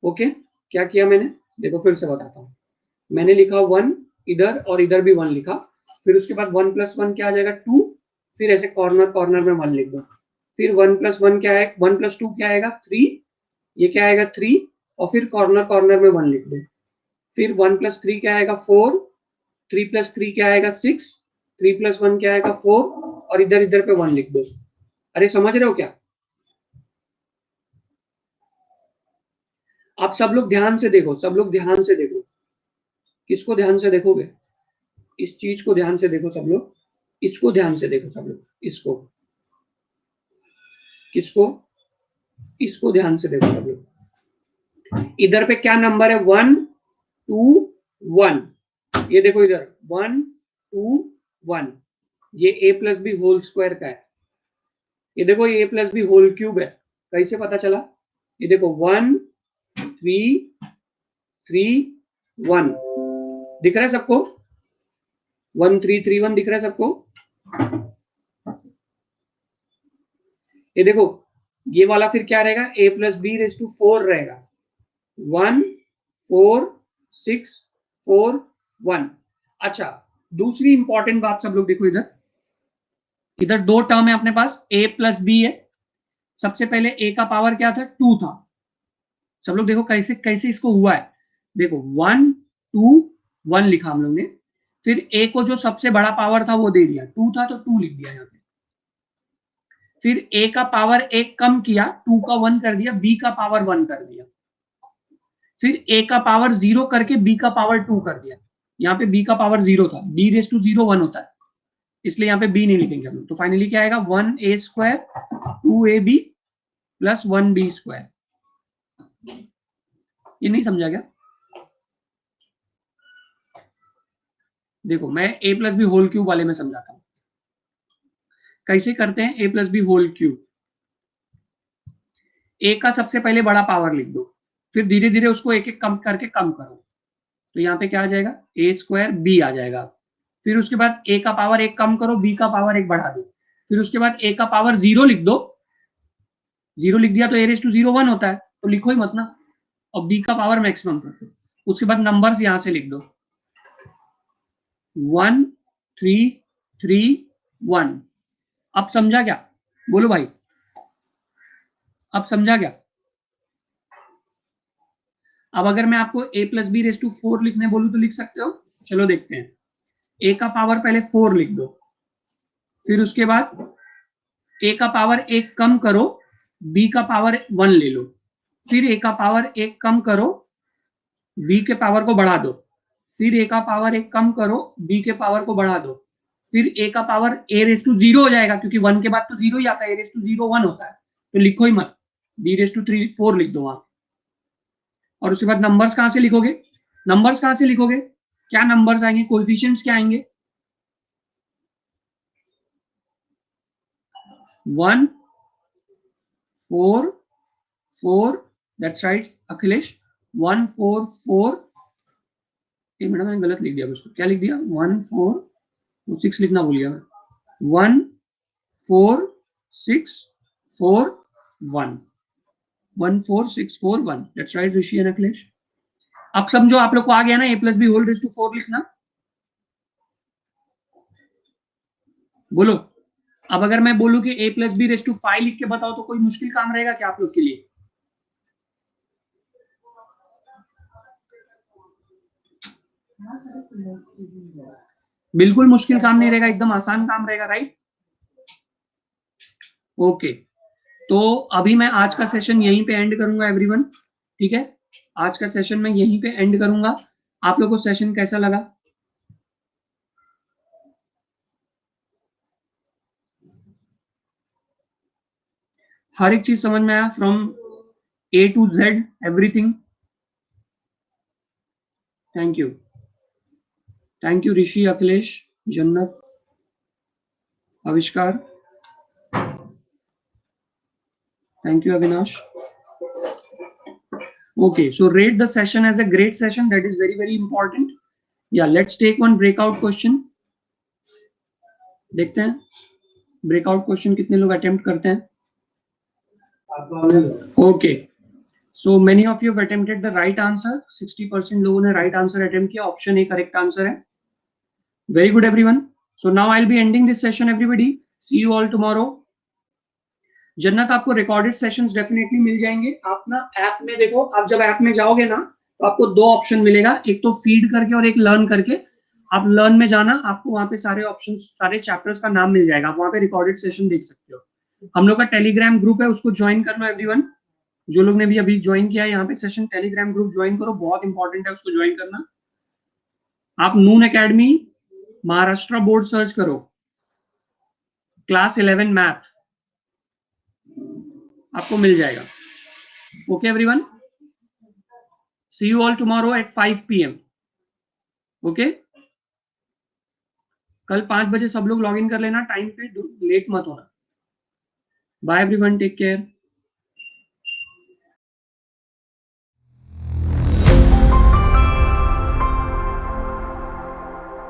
ओके, क्या किया मैंने? देखो फिर से बताता हूँ। मैंने लिखा वन इधर और इधर भी वन लिखा, फिर उसके बाद वन प्लस वन क्या आ जाएगा? टू, फिर ऐसे कॉर्नर कॉर्नर में वन लिख दो। फिर वन प्लस वन क्या है? वन प्लस टू क्या आएगा? थ्री, ये क्या आएगा? थ्री, और फिर कॉर्नर कॉर्नर में वन लिख दो। फिर वन प्लस थ्री क्या आएगा? फोर, थ्री प्लस थ्री क्या आएगा? सिक्स, थ्री प्लस वन क्या आएगा? फोर, और इधर इधर पे वन लिख दो। अरे समझ रहे हो क्या? आप सब लोग ध्यान से देखो, सब लोग ध्यान से देखो। किसको ध्यान से देखोगे? इस चीज को ध्यान से देखो सब लोग, इसको ध्यान से देखो सब लोग, इसको, किसको? इसको ध्यान से देखो सब लोग। इधर पे क्या नंबर है? One, two, one. ये देखो इधर वन, टू, वन। ये a plus B whole square का है। ये देखो a plus B whole cube है। कैसे पता चला? ये देखो वन, थ्री, थ्री, वन। दिख रहा है सबको? वन थ्री थ्री वन दिख रहा है सबको? ये देखो, ये वाला फिर क्या रहेगा? A plus B raise to four रहेगा। One, four, six, four, one. अच्छा, दूसरी इंपॉर्टेंट बात सब लोग देखो इधर। इधर दो टर्म है अपने पास, ए प्लस बी है। सबसे पहले ए का पावर क्या था? टू था। सब लोग देखो कैसे कैसे इसको हुआ है। देखो वन, टू, वन लिखा हम लोग ने, फिर ए को जो सबसे बड़ा पावर था वो दे दिया, टू था तो टू लिख दिया यहाँ पे। फिर ए का पावर एक कम किया, टू का वन कर दिया, बी का पावर वन कर दिया। फिर ए का पावर जीरो करके बी का पावर टू कर दिया। यहाँ पे बी का पावर जीरो था, b raise to zero one होता है, इसलिए यहाँ पे बी नहीं लिखेंगे हम लोग। तो फाइनली क्या आएगा? One a square two a b plus one b square. ये नहीं समझा क्या? देखो मैं a plus B whole cube वाले में समझाता हूँ कैसे करते हैं। a plus B whole cube, a का सबसे पहले बड़ा पावर लिख दो, फिर धीरे धीरे उसको एक एक कम करके कम करो, तो यहाँ पे क्या आ जाएगा a स्क्वायर b आ जाएगा। फिर उसके बाद a का पावर एक कम करो, b का पावर एक बढ़ा दो, फिर उसके बाद a का पावर 0 लिख दो, 0 लिख दिया तो a रेज टू 0 1 होता है, तो लिखो ही मत ना, और b का पावर मैक्सिमम कर दो। उसके बाद नंबर्स यहां से लिख दो 1 3 3 1। अब समझा क्या? बोलो भाई, अब समझा क्या? अब अगर मैं आपको a plus B raise to 4 लिखने बोलूं तो लिख सकते हो? चलो देखते हैं। a का पावर पहले 4 लिख दो, फिर उसके बाद a का पावर एक कम करो, b का पावर 1 ले लो, फिर a का पावर एक कम करो, b के पावर को बढ़ा दो, फिर a का पावर एक कम करो, b के पावर को बढ़ा दो, फिर a का पावर a रेज टू 0 हो जाएगा, क्योंकि 1 के बाद तो 0 ही आता है, a रेज टू 0 1 होता है, तो लिखो ही मत, b रेज टू 3 4 लिख दो वहां। और उसके बाद नंबर्स कहां से लिखोगे? नंबर्स कहां से लिखोगे? क्या नंबर्स आएंगे? कोएफिशिएंट्स क्या आएंगे? 1 4 4, दैट्स राइट अखिलेश, 1 4 4। ये मैडम मैंने गलत लिख दिया कुछ, क्या लिख दिया? 1 4 6 लिखना भूल गया मैं। 1 4 6 4 1, 1 4 6 4 1, that's right Rishi and Akhilesh. अब समझो आप लोग को आ गया ना a plus B whole raise to 4 लिखना? बोलो। अब अगर मैं बोलूं कि a plus B raise to 5 लिख के बताओ तो कोई मुश्किल काम रहेगा क्या आप लोग के लिए? बिल्कुल मुश्किल काम नहीं रहेगा, एकदम आसान काम रहेगा, राइट? ओके, तो अभी मैं आज का सेशन यहीं पे एंड करूंगा एवरीवन, ठीक है? आज का सेशन मैं यहीं पे एंड करूंगा। आप लोगों को सेशन कैसा लगा? हर एक चीज समझ में आया, from A to Z everything? Thank you, thank you Rishi, Akhilesh, Jannat, Avishkar, thank you Avinash. Okay, so rate the session as a great session, that is very important. Yeah, let's take one breakout question. देखते हैं breakout question कितने लोग attempt करते हैं। Okay, so many of you have attempted the right answer, 60% लोगों ने right answer attempt किया, option A correct answer है। Very good everyone, so now I will be ending this session everybody, see you all tomorrow. Jannat, आपको recorded sessions definitely मिल जाएंगे। आप ना app में देखो, आप जब ऐप में जाओगे ना तो आपको दो ऑप्शन मिलेगा, एक तो फीड करके और एक लर्न करके। आप लर्न में जाना, आपको वहां पे सारे ऑप्शंस, सारे चैप्टर्स का नाम मिल जाएगा, आप वहां पे रिकॉर्डेड सेशन देख सकते हो। हम लोग का टेलीग्राम ग्रुप है, उसको ज्वाइन करना एवरीवन। जो लोग ने भी अभी ज्वाइन किया है यहाँ पे सेशन, टेलीग्राम ग्रुप ज्वाइन करो, बहुत इंपॉर्टेंट है, उसको ज्वाइन करना। आप Noon Academy Maharashtra board search करो, क्लास 11 मैथ, आपको मिल जाएगा। Okay everyone, see you all tomorrow at 5 PM। Okay, कल 5 बजे सब लोग लॉग इन कर लेना टाइम पे, लेट मत होना। Bye everyone, take care.